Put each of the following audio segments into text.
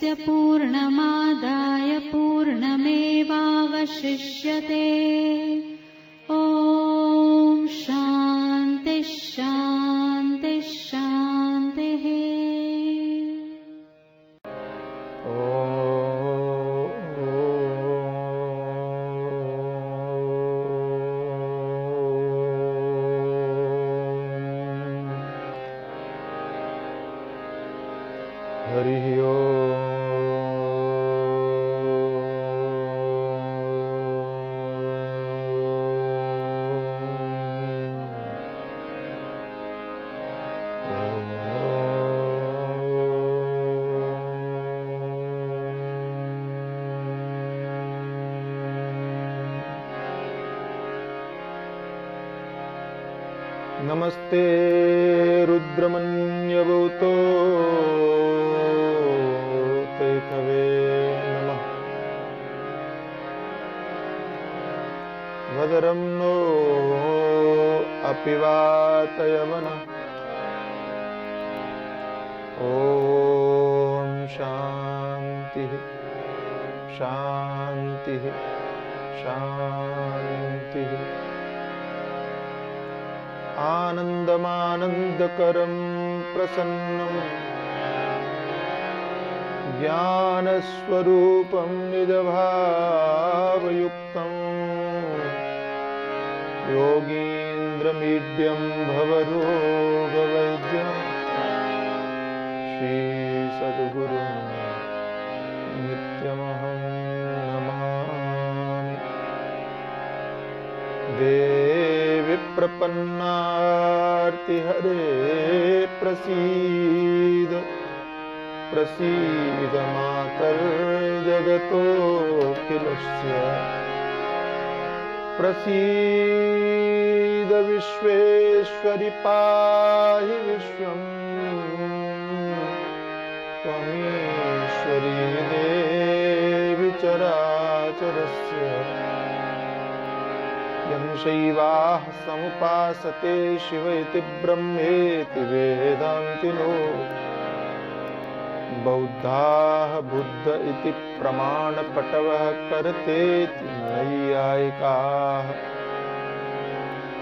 पूर्णस्य पूर्णमादाय पूर्णमेवावशिष्यते। ॐ शान्ति शान्ति शान्तिः। हरि नमस्ते रुद्रमन्यभूतो तेथवे नमः। भद्रं नो अपि वातयवनः। ॐ शान्तिः शान्तिः शान्तिः। आनन्दमानन्दकरं प्रसन्नं ज्ञानस्वरूपं निजभावयुक्तं योगीन्द्रमीड्यं भवरोगवैद्यं श्रीसद्गुरुं नित्यमहं नमामि। देवि प्रपन्नार्तिहरे प्रसीद प्रसीद मातर्जगतोऽखिलस्य। प्रसीद विश्वेश्वरि पाहि विश्वं। त्वमीश्वरी देवि चराचरस्य। यं शैवाः समुपासते शिव इति ब्रह्मेति वेदान्तिनो। बौद्धाः बुद्ध इति प्रमाणपटवः करतेति नैयायिकाः।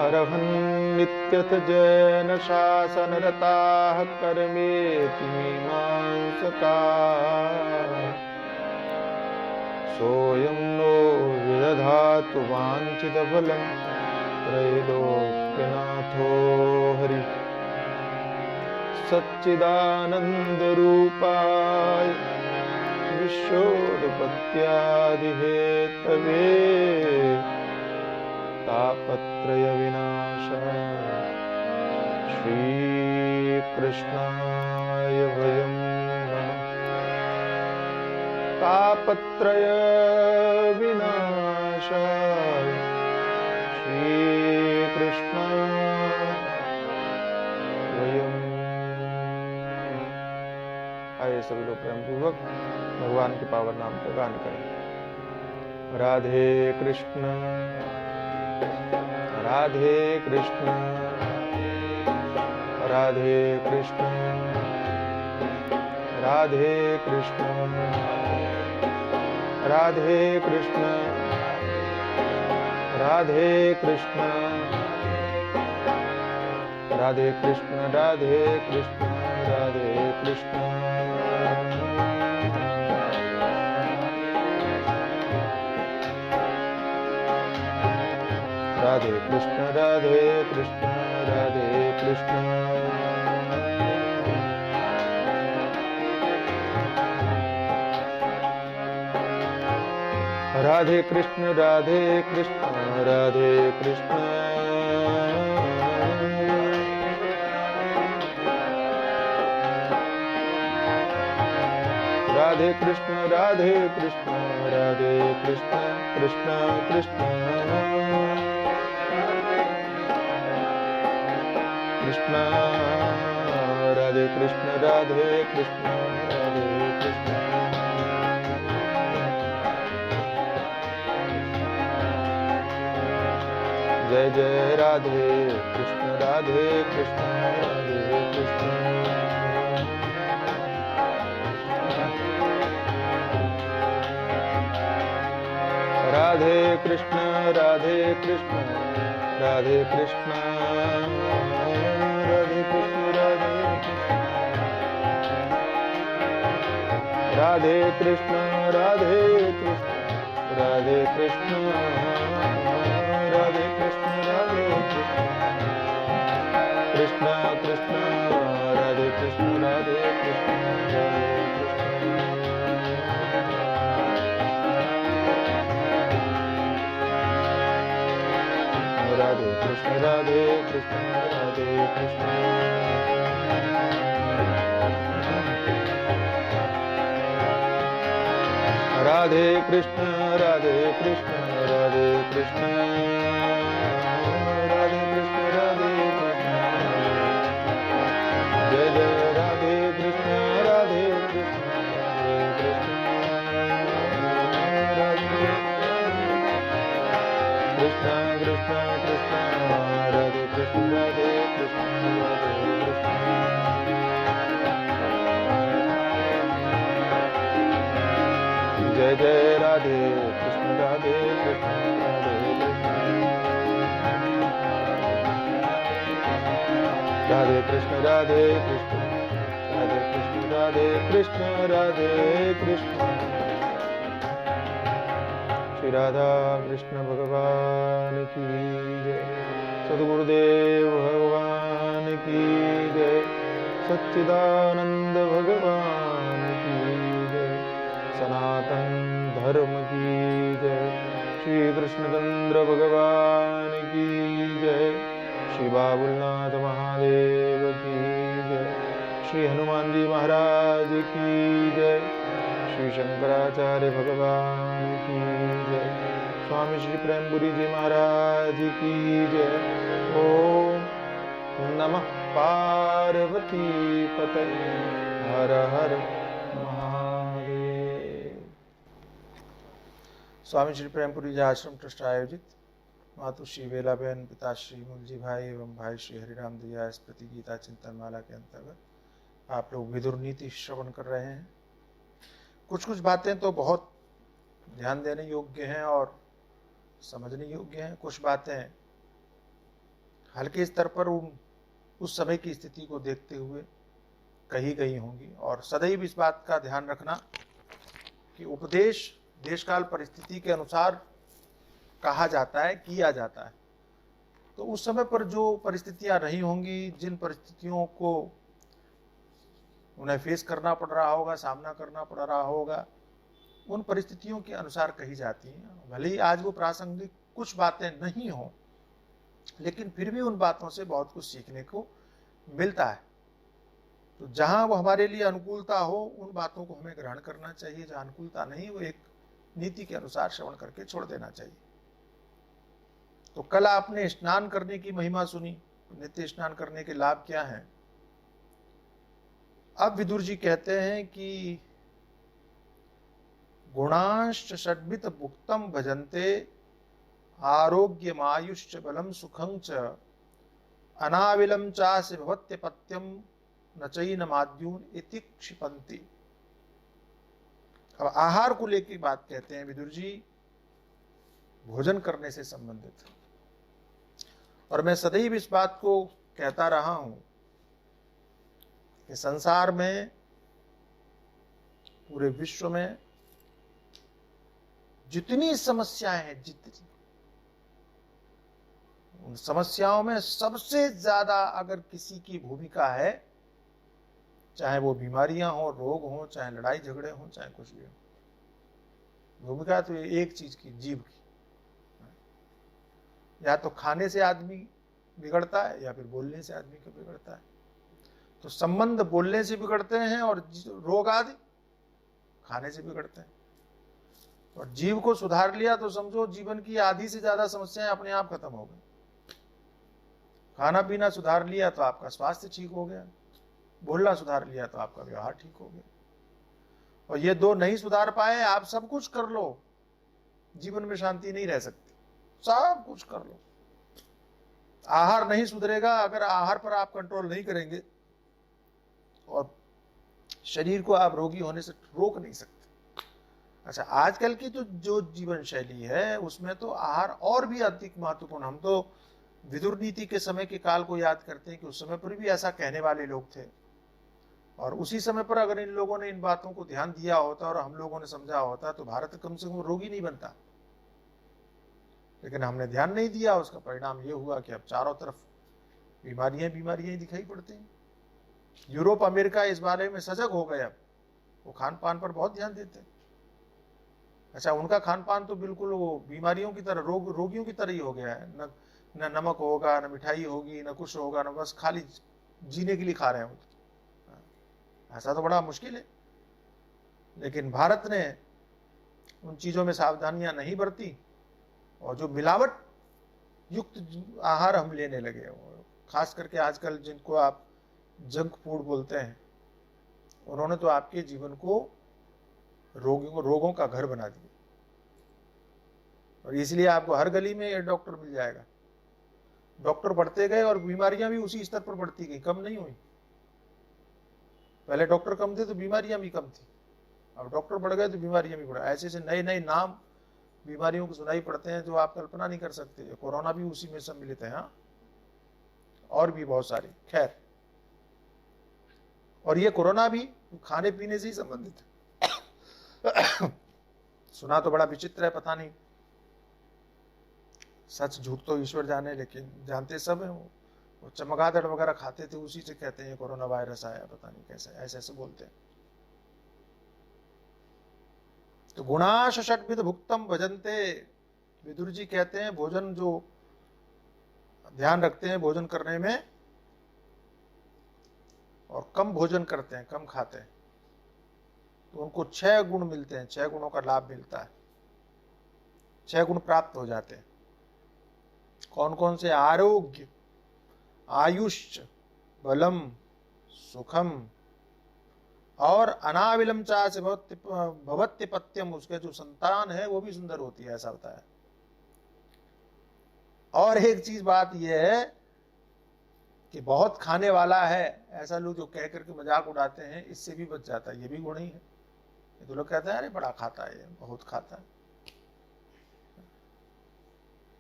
अरहन्नित्यथ जैनशासनरताः कर्मेति मीमांसकाः। सोऽयं नो विदधातु वाञ्छितफलं त्रैलोक्यनाथो हरिः। सच्चिदानन्दरूपाय विश्वोत्पत्त्यादिहेतवे तापत्रयविनाशाय श्रीकृष्णाय वयं नमः। तापत्रय विनाशाय श्रीकृष्णाय वयं। आइए सभी लोग प्रेम पूर्वक भगवान के पावन नाम का गान करें। राधे कृष्ण राधे कृष्ण राधे कृष्ण राधे कृष्ण राधे कृष्ण राधे कृष्ण राधे कृष्ण राधे कृष्ण राधे कृष्ण। राधे कृष्ण राधे कृष्ण राधे कृष्ण। राधे कृष्ण राधे कृष्ण राधे कृष्ण। राधे कृष्ण राधे कृष्ण राधे कृष्ण कृष्ण कृष्ण कृष्ण। राधे कृष्ण राधे कृष्ण राधे कृष्ण। जय जय राधे कृष्ण राधे कृष्ण राधे कृष्ण। राधे कृष्ण राधे कृष्ण राधे कृष्ण राधे कृष्ण राधे कृष्ण राधे कृष्ण राधे कृष्ण राधे कृष्ण राधे कृष्ण कृष्ण राधे कृष्ण राधे कृष्ण राधे कृष्ण राधे कृष्ण राधे कृष्ण राधे कृष्ण राधे कृष्ण राधे कृष्ण राधे कृष्ण राधे कृष्ण जय जय राधे कृष्ण राधे कृष्ण राधे कृष्ण कृष्ण कृष्ण राधे कृष्ण राधे कृष्ण राधे कृष्ण जय जय राधे कृष्ण राधे कृष्ण राधे कृष्ण राधे कृष्ण राधे कृष्ण राधे कृष्ण राधे कृष्ण श्री राधा कृष्ण भगवान की जय सद्गुरुदेव भगवान की जय सच्चिदानंद भगवान की जय सनातन धर्म की जय श्री कृष्णचंद्र भगवान की जय श्री बाबुलनाथ महादेव की जय श्री हनुमान जी महाराज की जय श्री शंकराचार्य भगवान की जय स्वामी श्री प्रेमपुरी जी महाराज की जय ओम नमः पार्वती पतये हर हर महादेव। स्वामी श्री प्रेमपुरी जी आश्रम ट्रस्ट आयोजित मातु श्री वेलाबेन, पिता श्री मुलजी भाई एवं भाई श्री हरिराम दिया स्मृति गीता चिंतन माला के अंतर्गत आप लोग विदुर नीति श्रवण कर रहे हैं। कुछ कुछ बातें तो बहुत ध्यान देने योग्य हैं और समझने योग्य हैं, कुछ बातें हल्के स्तर पर उस समय की स्थिति को देखते हुए कही गई होंगी। और सदैव इस बात का ध्यान रखना कि उपदेश देशकाल परिस्थिति के अनुसार कहा जाता है, किया जाता है। तो उस समय पर जो परिस्थितियां रही होंगी, जिन परिस्थितियों को उन्हें फेस करना पड़ रहा होगा, सामना करना पड़ रहा होगा, उन परिस्थितियों के अनुसार कही जाती हैं। भले ही आज वो प्रासंगिक कुछ बातें नहीं हो, लेकिन फिर भी उन बातों से बहुत कुछ सीखने को मिलता है। तो जहां वो हमारे लिए अनुकूलता हो, उन बातों को हमें ग्रहण करना चाहिए। जहां अनुकूलता नहीं, वो एक नीति के अनुसार श्रवण करके छोड़ देना चाहिए। तो कल आपने स्नान करने की महिमा सुनी, नित्य स्नान करने के लाभ क्या हैं। अब विदुर जी कहते हैं कि गुणांश्च षड्भित भुक्तम भजन्ते आरोग्यमायुश्च बलम सुखं च अनाविलम चास्य भवत्यपत्यम न चैनमाद्यून इति क्षिपन्ति। अब आहार को लेकर बात कहते हैं विदुर जी, भोजन करने से संबंधित। और मैं सदैव इस बात को कहता रहा हूं कि संसार में, पूरे विश्व में जितनी समस्याएं हैं, जितनी, उन समस्याओं में सबसे ज्यादा अगर किसी की भूमिका है, चाहे वो बीमारियां हो, रोग हो, चाहे लड़ाई झगड़े हो, चाहे कुछ भी हो, भूमिका तो एक चीज की, जीव की। या तो खाने से आदमी बिगड़ता है या फिर बोलने से आदमी को बिगड़ता है। तो संबंध बोलने से बिगड़ते हैं और रोग आदि खाने से बिगड़ते हैं। और जीव को सुधार लिया तो समझो जीवन की आधी से ज्यादा समस्याएं अपने आप खत्म हो गई। खाना पीना सुधार लिया तो आपका स्वास्थ्य ठीक हो गया, बोलना सुधार लिया तो आपका व्यवहार ठीक हो गया। और ये दो नहीं सुधार पाए, आप सब कुछ कर लो, जीवन में शांति नहीं रह सकती। सब कुछ कर लो, आहार नहीं सुधरेगा। अगर आहार पर आप कंट्रोल नहीं करेंगे और शरीर को आप रोगी होने से रोक नहीं सकते। अच्छा, आजकल की तो जो जीवन शैली है उसमें तो आहार और भी अधिक महत्वपूर्ण। हम तो विदुर नीति के समय के काल को याद करते हैं कि उस समय पर भी ऐसा कहने वाले लोग थे, और उसी समय पर अगर इन लोगों ने इन बातों को ध्यान दिया होता और हम लोगों ने समझा होता तो भारत कम से कम रोगी नहीं बनता। लेकिन हमने ध्यान नहीं दिया, उसका परिणाम ये हुआ कि अब चारों तरफ बीमारियां बीमारियां दिखाई पड़ती हैं। यूरोप अमेरिका इस बारे में सजग हो गए, अब वो खान पान पर बहुत ध्यान देते हैं। अच्छा, उनका खान पान तो बिल्कुल वो बीमारियों की तरह, रोगियों की तरह ही हो गया है। न नमक होगा, न मिठाई होगी, न कुछ होगा, न बस खाली जीने के लिए खा रहे हैं। ऐसा तो बड़ा मुश्किल है। लेकिन भारत ने उन चीजों में सावधानियां नहीं बरती, और जो मिलावट युक्त आहार हम लेने लगे, खास करके आजकल जिनको आप जंक फूड बोलते हैं, उन्होंने तो आपके जीवन को रोगों का घर बना दिया। और इसलिए आपको हर गली में एक डॉक्टर मिल जाएगा। डॉक्टर बढ़ते गए और बीमारियां भी उसी स्तर पर बढ़ती गई, कम नहीं हुई। पहले डॉक्टर कम थे तो बीमारियां भी कम थी, अब डॉक्टर बढ़ गए तो बीमारियां भी बढ़। ऐसे ऐसे नए नए नाम बीमारियों को सुनाई पड़ते हैं जो आप कल्पना नहीं कर सकते। कोरोना भी उसी में सम्मिलित है। हाँ, और भी बहुत सारे। खैर, और ये कोरोना भी खाने पीने से ही संबंधित है। सुना तो बड़ा विचित्र है, पता नहीं सच झूठ तो ईश्वर जाने, लेकिन जानते सब है। वो चमगादड़ वगैरह खाते थे, उसी से कहते हैं कोरोना वायरस आया, पता नहीं कैसे ऐसे ऐसे बोलते हैं। तो गुणाश षड्विध भुक्तम भजन्ते, विदुर जी कहते हैं भोजन जो ध्यान रखते हैं भोजन करने में और कम भोजन करते हैं, कम खाते हैं, तो उनको 6 गुण मिलते हैं, 6 गुणों का लाभ मिलता है, 6 गुण प्राप्त हो जाते हैं। कौन कौन से? आरोग्य, आयुष्य, बलम, सुखम और अनाविलम चा से भवत्यपत्यम, उसके जो संतान है वो भी सुंदर होती है, ऐसा होता है। और एक चीज बात यह है कि बहुत खाने वाला है, ऐसा लोग जो कह करके मजाक उड़ाते हैं, इससे भी बच जाता है, ये भी गुण ही है। ये तो लोग कहते हैं अरे बड़ा खाता है, बहुत खाता है।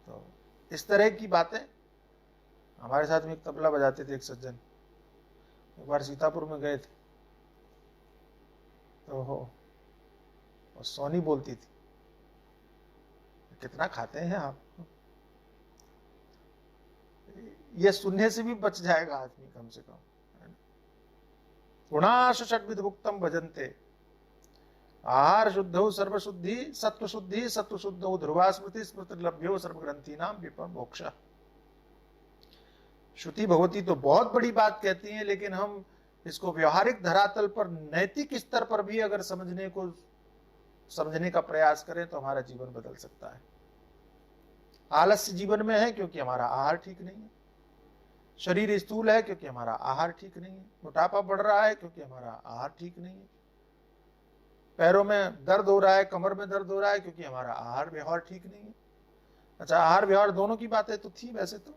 तो इस तरह की बातें। हमारे साथ में एक तबला बजाते थे एक सज्जन, एक बार सीतापुर में गए थे, तो और सोनी बोलती थी, कितना खाते हैं आप। ये सुनने से भी बच जाएगा आदमी कम से कम। गुणाश षड्विध भुक्तम भजन्ते, आहार शुद्धौ सर्वशुद्धि सत्व शुद्धि सत्व शुद्धौ ध्रुवा स्मृति स्मृति लभ्यो सर्वग्रंथि नाम विपम मोक्ष। श्रुति भगवती तो बहुत बड़ी बात कहती है, लेकिन हम इसको व्यवहारिक धरातल पर नैतिक स्तर पर भी अगर समझने का प्रयास करें तो हमारा जीवन बदल सकता है। आलस्य जीवन में है क्योंकि हमारा आहार ठीक नहीं है, शरीर स्थूल है क्योंकि हमारा आहार ठीक नहीं है, मोटापा बढ़ रहा है क्योंकि हमारा आहार ठीक नहीं है, पैरों में दर्द हो रहा है, कमर में दर्द हो रहा है क्योंकि हमारा आहार व्यवहार ठीक नहीं है। अच्छा, आहार व्यवहार दोनों की बातें तो थी, वैसे तो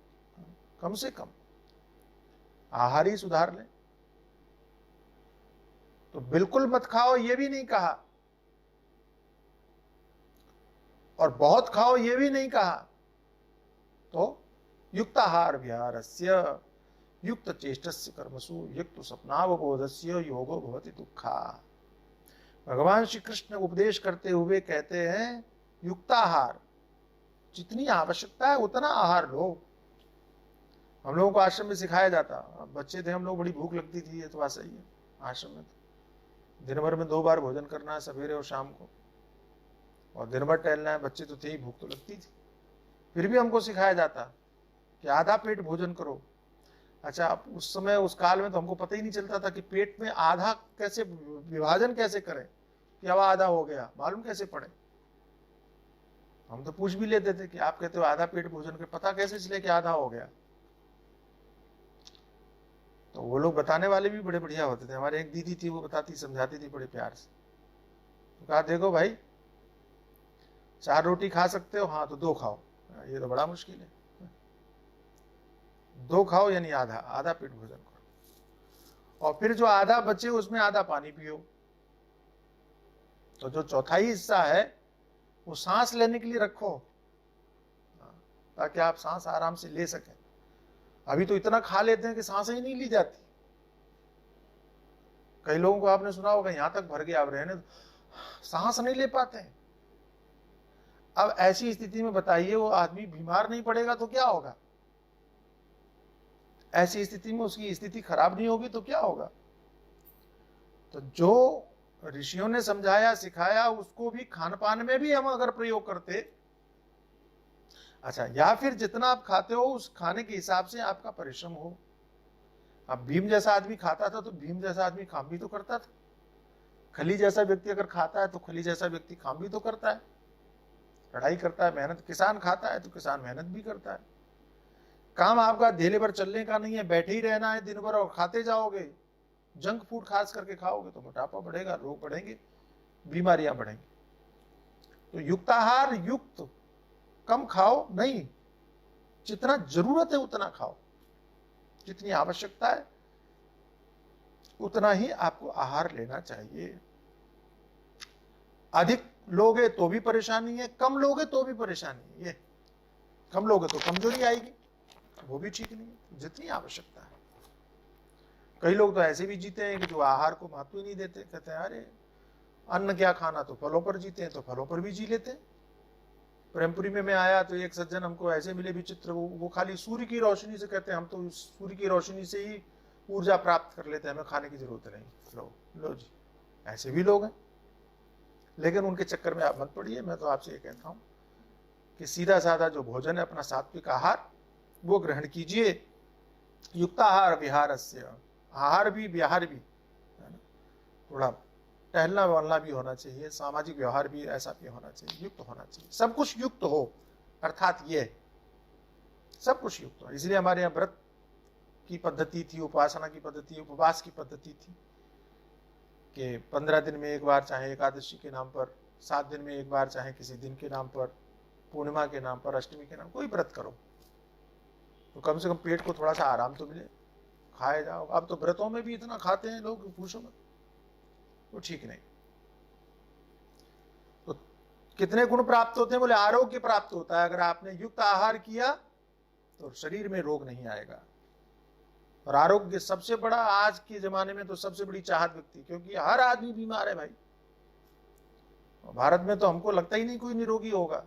कम से कम आहार ही सुधार लें। तो बिल्कुल मत खाओ ये भी नहीं कहा, और बहुत खाओ ये भी नहीं कहा। तो युक्ताहार विहारस्य युक्त चेष्टस्य कर्मसु युक्त स्वप्नावबोधस्य योगो भवति दुःखा। भगवान श्री कृष्ण उपदेश करते हुए कहते हैं युक्ताहार, जितनी आवश्यकता है उतना आहार लो। हम लोगों को आश्रम में सिखाया जाता, बच्चे थे हम लोग, बड़ी भूख लगती थी, ये तो बात सही है। आश्रम में तो दिन भर में 2 बार भोजन करना है, सवेरे और शाम को, और दिन भर टहलना है। बच्चे तो थे ही, भूख तो लगती थी, फिर भी हमको सिखाया जाता कि आधा पेट भोजन करो। अच्छा, अब उस समय उस काल में तो हमको पता ही नहीं चलता था कि पेट में आधा कैसे विभाजन कैसे करें कि अब आधा हो गया, मालूम कैसे पड़े। हम तो पूछ भी लेते थे कि आप कहते हो आधा पेट भोजन कर, पता कैसे चले कि आधा हो गया। तो वो लोग बताने वाले भी बड़े बढ़िया होते थे। हमारे एक दीदी थी, वो बताती समझाती थी बड़े प्यार से। तो कहा देखो भाई, 4 रोटी खा सकते हो, हाँ तो 2 खाओ, ये तो बड़ा मुश्किल है। 2 खाओ यानी आधा पेट भोजन करो, और फिर जो आधा बचे उसमें आधा पानी पियो। तो जो चौथाई हिस्सा है वो सांस लेने के लिए रखो, ताकि आप सांस आराम से ले सकें। अभी तो इतना खा लेते हैं कि सांस ही नहीं ली जाती। कई लोगों को आपने सुना होगा यहां तक भर गया, आप रहने सांस नहीं ले पाते हैं। अब ऐसी स्थिति में बताइए वो आदमी बीमार नहीं पड़ेगा तो क्या होगा? ऐसी स्थिति में उसकी स्थिति खराब नहीं होगी तो क्या होगा? तो जो ऋषियों ने समझाया सिखाया उसको भी खान पान में भी हम अगर प्रयोग करते, अच्छा, या फिर जितना आप खाते हो उस खाने के हिसाब से आपका परिश्रम हो। अब भीम जैसा आदमी खाता था तो भीम जैसा आदमी काम भी तो करता था। खली जैसा व्यक्ति अगर खाता है तो खली जैसा व्यक्ति काम भी तो करता है, पढ़ाई करता है, मेहनत। किसान खाता है तो किसान मेहनत भी करता है। काम आपका धेले भर चलने का नहीं है, बैठे ही रहना है दिन भर और खाते जाओगे, जंक फूड खास करके खाओगे तो मोटापा बढ़ेगा, रोग बढ़ेंगे, बीमारियां बढ़ेंगी। तो युक्ताहार युक्त कम खाओ नहीं, जितना जरूरत है उतना खाओ, जितनी आवश्यकता है उतना ही आपको आहार लेना चाहिए। अधिक लोगे तो भी परेशानी है, कम लोगे तो भी परेशानी है। कम लोगे तो कमजोरी आएगी, वो भी ठीक नहीं है। जितनी आवश्यकता है। कई लोग तो ऐसे भी जीते हैं कि जो आहार को महत्व ही नहीं देते, कहते हैं अरे अन्न क्या खाना, तो फलों पर जीते हैं, तो फलों पर भी जी लेते हैं। प्रेमपुरी में मैं आया तो एक सज्जन हमको ऐसे मिले विचित्र, वो खाली सूर्य की रोशनी से कहते हैं हम तो सूर्य की रोशनी से ही ऊर्जा प्राप्त कर लेते हैं, हमें खाने की जरूरत नहीं। लो जी, ऐसे भी लोग हैं। लेकिन उनके चक्कर में आप मत पड़िए। मैं तो आपसे ये कहता हूं कि सीधा साधा जो भोजन है, अपना सात्विक आहार वो ग्रहण कीजिए। युक्ताहार विहारस्य, आहार भी विहार भी, है ना, थोड़ा टहलना वलना भी होना चाहिए, सामाजिक व्यवहार भी ऐसा भी होना चाहिए, युक्त होना चाहिए। सब कुछ युक्त हो, अर्थात ये सब कुछ युक्त हो। इसलिए हमारे यहाँ व्रत की पद्धति थी, उपासना की पद्धति, उपवास की पद्धति थी कि 15 दिन में एक बार, चाहे एकादशी के नाम पर, 7 दिन में एक बार, चाहे किसी दिन के नाम पर, पूर्णिमा के नाम पर, अष्टमी के नाम, कोई व्रत करो तो कम से कम पेट को थोड़ा सा आराम तो मिले, खाए जाओ। अब तो व्रतों में भी इतना खाते हैं लोग, पूछो मत, वो ठीक नहीं। तो कितने गुण प्राप्त होते हैं? बोले आरोग्य प्राप्त होता है। अगर आपने युक्त आहार किया तो शरीर में रोग नहीं आएगा। और आरोग्य सबसे बड़ा, आज के जमाने में तो सबसे बड़ी चाहत व्यक्ति, क्योंकि हर आदमी बीमार है भाई। भारत में तो हमको लगता ही नहीं कोई निरोगी होगा,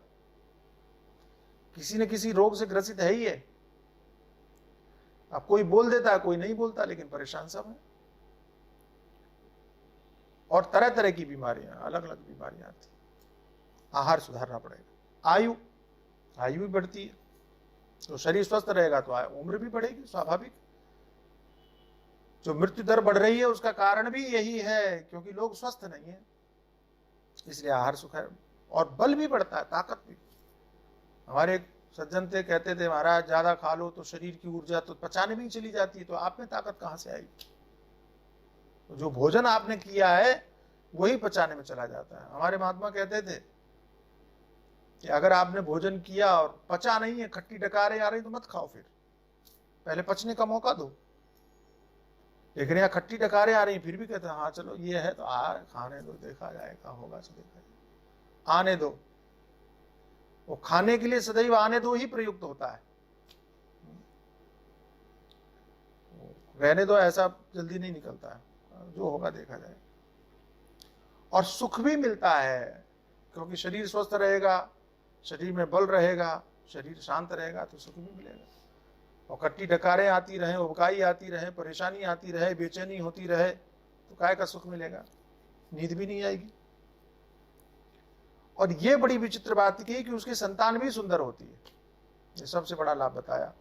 किसी न किसी रोग से ग्रसित है ही है। अब कोई बोल देता है, कोई नहीं बोलता, लेकिन परेशान सब है। और तरह तरह की बीमारियां, अलग अलग बीमारियां आती। आहार सुधारना पड़ेगा। आयु भी बढ़ती है, तो शरीर स्वस्थ रहेगा तो उम्र भी बढ़ेगी, स्वाभाविक। जो मृत्यु दर बढ़ रही है उसका कारण भी यही है, क्योंकि लोग स्वस्थ नहीं है, इसलिए आहार सुखार। और बल भी बढ़ता है, ताकत भी। हमारे एक सज्जन थे, कहते थे महाराज ज्यादा खा लो तो शरीर की ऊर्जा तो पचाने में ही चली जाती है, तो आप में ताकत कहां से आएगी? तो जो भोजन आपने किया है वही पचाने में चला जाता है। हमारे महात्मा कहते थे कि अगर आपने भोजन किया और पचा नहीं है, खट्टी डकारे आ रही तो मत खाओ, फिर पहले पचने का मौका दो। लेकिन यहाँ खट्टी डकारे आ रही फिर भी कहते हैं हाँ चलो ये है तो खाने दो, देखा जाएगा, होगा तो देखा जाएगा, आने दो। वो खाने के लिए सदैव आने दो ही प्रयुक्त होता है, रहने दो ऐसा जल्दी नहीं निकलता है। जो होगा देखा जाएगा। और सुख भी मिलता है, क्योंकि शरीर स्वस्थ रहेगा, शरीर में बल रहेगा, शरीर शांत रहेगा तो सुख भी मिलेगा। और कट्टी डकारें आती रहे, उबकाई आती रहे, परेशानी आती रहे, बेचैनी होती रहे तो काय का सुख मिलेगा? नींद भी नहीं आएगी। और ये बड़ी विचित्र बात की कि उसकी संतान भी सुंदर होती है, ये सबसे बड़ा लाभ बताया।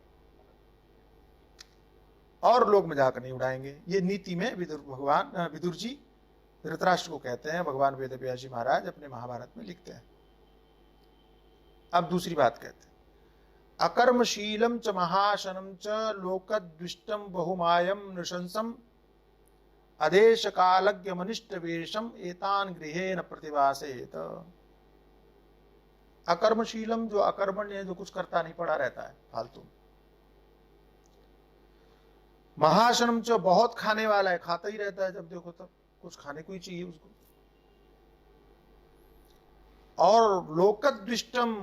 और लोग मजाक नहीं उड़ाएंगे। ये नीति में विदुर जी धृतराष्ट्र को कहते हैं, भगवान वेदव्यास जी महाराज अपने महाभारत में लिखते हैं। अब दूसरी बात कहते हैं, अकर्मशीलम च महाशनम च लोकद्विष्टम बहुमायम नृशंसम अदेश कालज्ञ मनिष्ठ वेशम एतान गृहे न प्रतिवासेत। अकर्मशीलम, जो अकर्मण्य, जो कुछ करता नहीं पड़ा रहता है फालतू। महाशनम च, बहुत खाने वाला है, खाता ही रहता है, जब देखो तब कुछ खाने को ही चाहिए उसको। और लोकद्विष्टम,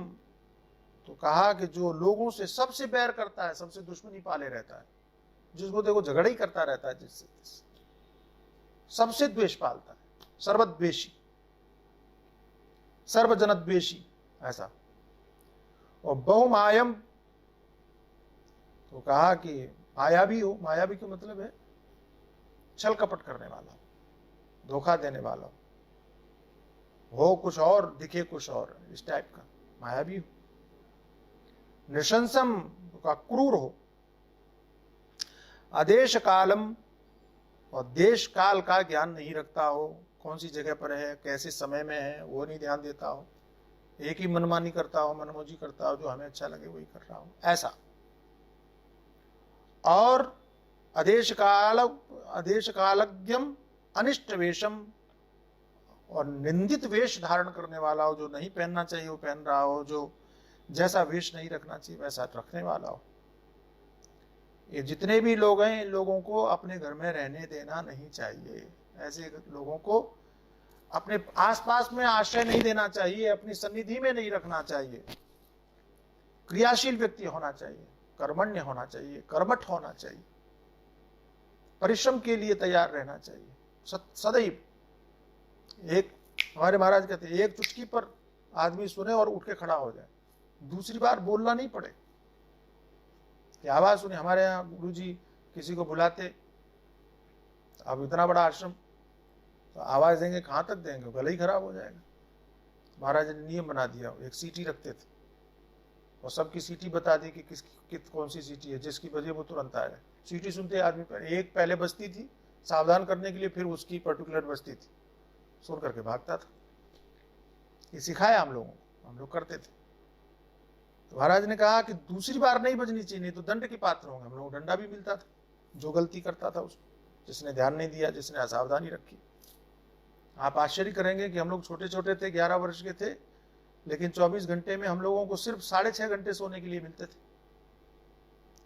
तो कहा कि जो लोगों से सबसे बैर करता है, सबसे दुश्मनी पाले रहता है, जिसको देखो झगड़ा ही करता रहता है, जिससे सबसे द्वेष पालता है, सर्वद्वेषी, सर्वजनद्वेषी, ऐसा। और बहुमायम, तो कहा कि मायावी हो, मायावी का मतलब है छल कपट करने वाला, धोखा देने वाला हो कुछ और दिखे कुछ और, इस टाइप का मायावी हो। निशंसम, का क्रूर हो। आदेश कालम, और देश काल का ज्ञान नहीं रखता हो, कौन सी जगह पर है, कैसे समय में है, वो नहीं ध्यान देता हो, एक ही मनमानी करता हो, मनमोजी करता हो, जो हमें अच्छा लगे वही कर रहा हो, ऐसा। और आदेश कालज्ञम अनिष्ट वेशम, और निंदित वेश धारण करने वाला हो, जो नहीं पहनना चाहिए वो पहन रहा हो, जो जैसा वेश नहीं रखना चाहिए वैसा रखने वाला हो। ये जितने भी लोग हैं, इन लोगों को अपने घर में रहने देना नहीं चाहिए। ऐसे लोगों को अपने आसपास में आश्रय नहीं देना चाहिए, अपनी सन्निधि में नहीं रखना चाहिए। क्रियाशील व्यक्ति होना चाहिए, कर्मण्य होना चाहिए, कर्मठ होना चाहिए, परिश्रम के लिए तैयार रहना चाहिए सदैव। एक हमारे महाराज कहते हैं, एक चुटकी पर आदमी सुने और उठ के खड़ा हो जाए, दूसरी बार बोलना नहीं पड़े कि आवाज सुने। हमारे यहाँ गुरु जी किसी को बुलाते, अब इतना बड़ा आश्रम, तो आवाज देंगे कहां तक देंगे, गला ही खराब हो जाएगा। महाराज ने नियम बना दिया, एक सीटी रखते थे और सबकी सीटी बता दी कि किस कौन सी सीटी है, जिसकी बजे वो तुरंत आ जाए। सीटी सुनते आदमी पर एक पहले बजती थी सावधान करने के लिए, फिर उसकी पर्टिकुलर बजती थी, सुन करके भागता था। ये सिखाया हम लोगों को, हम लोग करते थे। तो महाराज ने कहा कि दूसरी बार नहीं बजनी चाहिए, नहीं तो दंड के पात्र होंगे। हम लोग को दंडा भी मिलता था जो गलती करता था उसको, जिसने ध्यान नहीं दिया, जिसने असावधानी रखी। आप आश्चर्य करेंगे कि हम लोग छोटे छोटे थे, 11 वर्ष के थे, लेकिन 24 घंटे में हम लोगों को सिर्फ 6.5 घंटे सोने के लिए मिलते थे।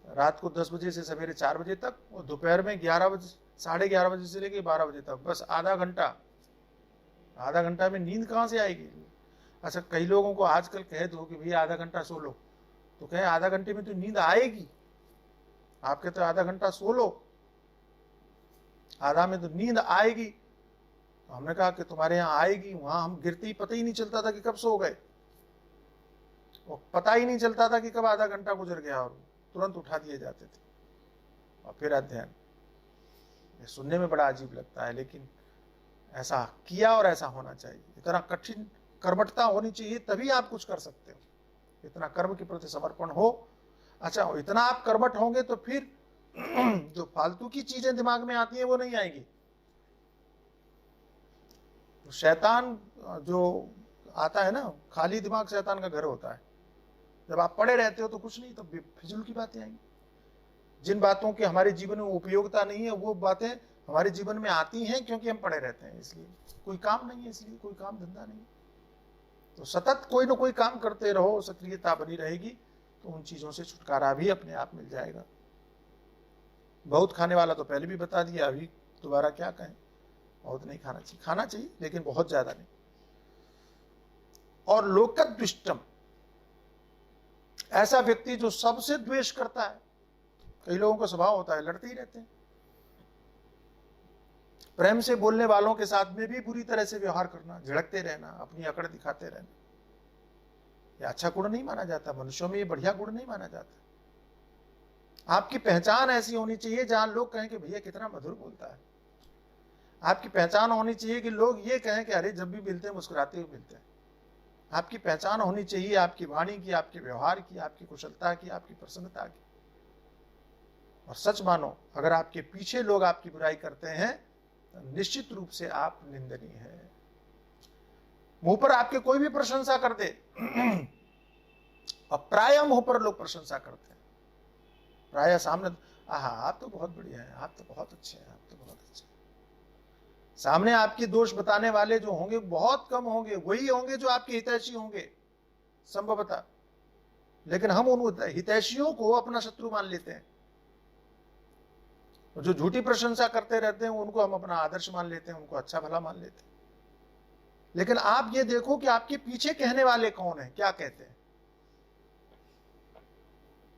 रात को 10 बजे से सवेरे 4 बजे तक, और दोपहर में 11 बजे, 11:30 बजे से लेकर 12 बजे तक, बस आधा घंटा में नींद कहां से आएगी। अच्छा, कई लोगों को आजकल कह दो कि भैया आधा घंटा सो लो, तो कहे आधा घंटे में तो नींद आएगी। आप कहते हो आधा घंटा सो लो, आधा में तो नींद आएगी। तो हमने कहा कि तुम्हारे यहाँ आएगी, वहां हम गिरते ही पता ही नहीं चलता था कि कब सो गए, और पता ही नहीं चलता था कि कब आधा घंटा गुजर गया, और तुरंत उठा दिए जाते थे और फिर अध्ययन। ये सुनने में बड़ा अजीब लगता है, लेकिन ऐसा किया और ऐसा होना चाहिए। इतना कठिन कर्मठता होनी चाहिए, तभी आप कुछ कर सकते हो, इतना कर्म के प्रति समर्पण हो। अच्छा, इतना आप कर्मठ होंगे तो फिर जो फालतू की चीजें दिमाग में आती हैं वो नहीं आएगी। शैतान जो आता है ना, खाली दिमाग शैतान का घर होता है। जब आप पड़े रहते हो तो कुछ नहीं, तो फिजूल की बातें आएंगी। जिन बातों की हमारे जीवन में उपयोगिता नहीं है, वो बातें हमारे जीवन में आती हैं क्योंकि हम पड़े रहते हैं, इसलिए कोई काम नहीं है, इसलिए कोई काम धंधा नहीं। तो सतत कोई ना कोई काम करते रहो, सक्रियता बनी रहेगी, तो उन चीजों से छुटकारा भी अपने आप मिल जाएगा। बहुत खाने वाला तो पहले भी बता दिया, अभी दोबारा क्या कहें। बहुत नहीं खाना चाहिए, खाना चाहिए लेकिन बहुत ज्यादा नहीं। और लोकद्विष्टम, ऐसा व्यक्ति जो सबसे द्वेष करता है। कई लोगों का स्वभाव होता है लड़ते ही रहते हैं। प्रेम से बोलने वालों के साथ में भी बुरी तरह से व्यवहार करना, झिड़कते रहना, अपनी अकड़ दिखाते रहना, यह अच्छा गुण नहीं माना जाता। मनुष्यों में ये बढ़िया गुण नहीं माना जाता। आपकी पहचान ऐसी होनी चाहिए जहां लोग कहें कि भैया कितना मधुर बोलता है। आपकी पहचान होनी चाहिए कि लोग ये कहें कि अरे जब भी मिलते हैं मुस्कुराते हुए मिलते हैं। आपकी पहचान होनी चाहिए आपकी वाणी की, आपके व्यवहार की, आपकी कुशलता की, आपकी प्रसन्नता की। और सच मानो, अगर आपके पीछे लोग आपकी बुराई करते हैं तो निश्चित रूप से आप निंदनीय हैं। मुंह पर आपके कोई भी प्रशंसा कर दे, और प्राय मुंह पर लोग प्रशंसा करते हैं, प्राय सामने, आहा आप तो बहुत बढ़िया हैं, आप तो बहुत अच्छे हैं, आप तो बहुत अच्छे हैं। सामने आपके दोष बताने वाले जो होंगे बहुत कम होंगे, वही होंगे जो आपके हितैषी होंगे संभवतः। लेकिन हम उन हितैषियों को अपना शत्रु मान लेते हैं, और जो झूठी प्रशंसा करते रहते हैं उनको हम अपना आदर्श मान लेते हैं, उनको अच्छा भला मान लेते हैं। लेकिन आप ये देखो कि आपके पीछे कहने वाले कौन है, क्या कहते हैं।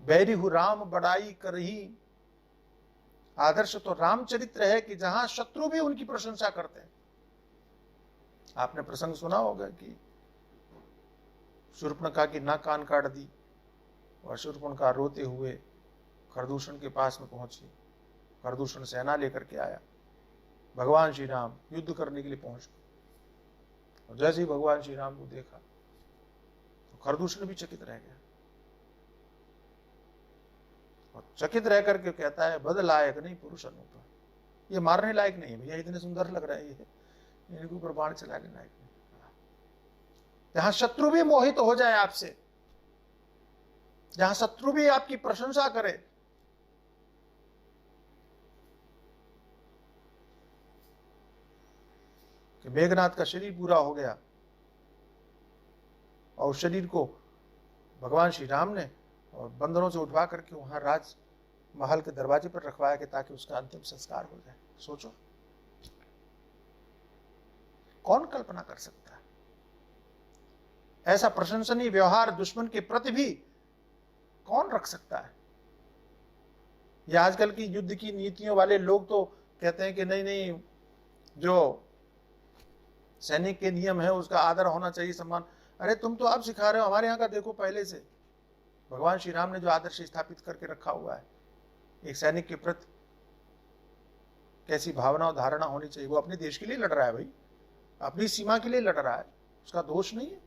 बैरिहु राम बड़ाई करही, आदर्श तो रामचरित्र है कि जहां शत्रु भी उनकी प्रशंसा करते हैं। आपने प्रसंग सुना होगा कि शूर्पणखा की नाक कान काट दी और शूर्पणखा रोते हुए खरदूषण के पास में पहुंची। खरदूषण सेना लेकर के आया, भगवान श्री राम युद्ध करने के लिए पहुंच गए। और जैसे ही भगवान श्री राम को देखा तो खरदूषण भी चकित रह गया और चकित रह करके कहता है, बद लायक नहीं पुरुष अनूप, ये मारने लायक नहीं है भैया, इतने सुंदर लग रहा है, ये इनके ऊपर बाण चलाने लायक नहीं। जहां शत्रु भी मोहित हो जाए आपसे, जहां शत्रु भी आपकी प्रशंसा करे, कि मेघनाथ का शरीर पूरा हो गया और उस शरीर को भगवान श्री राम ने और बंदरों से उठवा करके वहां राज महल के दरवाजे पर रखवाया कि ताकि उसका अंतिम संस्कार हो जाए। सोचो कौन कल्पना कर सकता है ऐसा प्रशंसनीय व्यवहार दुश्मन के प्रति भी कौन रख सकता है। ये आजकल की युद्ध की नीतियों वाले लोग तो कहते हैं कि नहीं नहीं, जो सैनिक के नियम है उसका आदर होना चाहिए, सम्मान। अरे तुम तो अब सिखा रहे हो, हमारे यहाँ का देखो पहले से भगवान श्री राम ने जो आदर्श स्थापित करके रखा हुआ है एक सैनिक के प्रति, कैसी भावना और धारणा होनी चाहिए। वो अपने देश के लिए लड़ रहा है भाई, अपनी सीमा के लिए लड़ रहा है, उसका दोष नहीं है।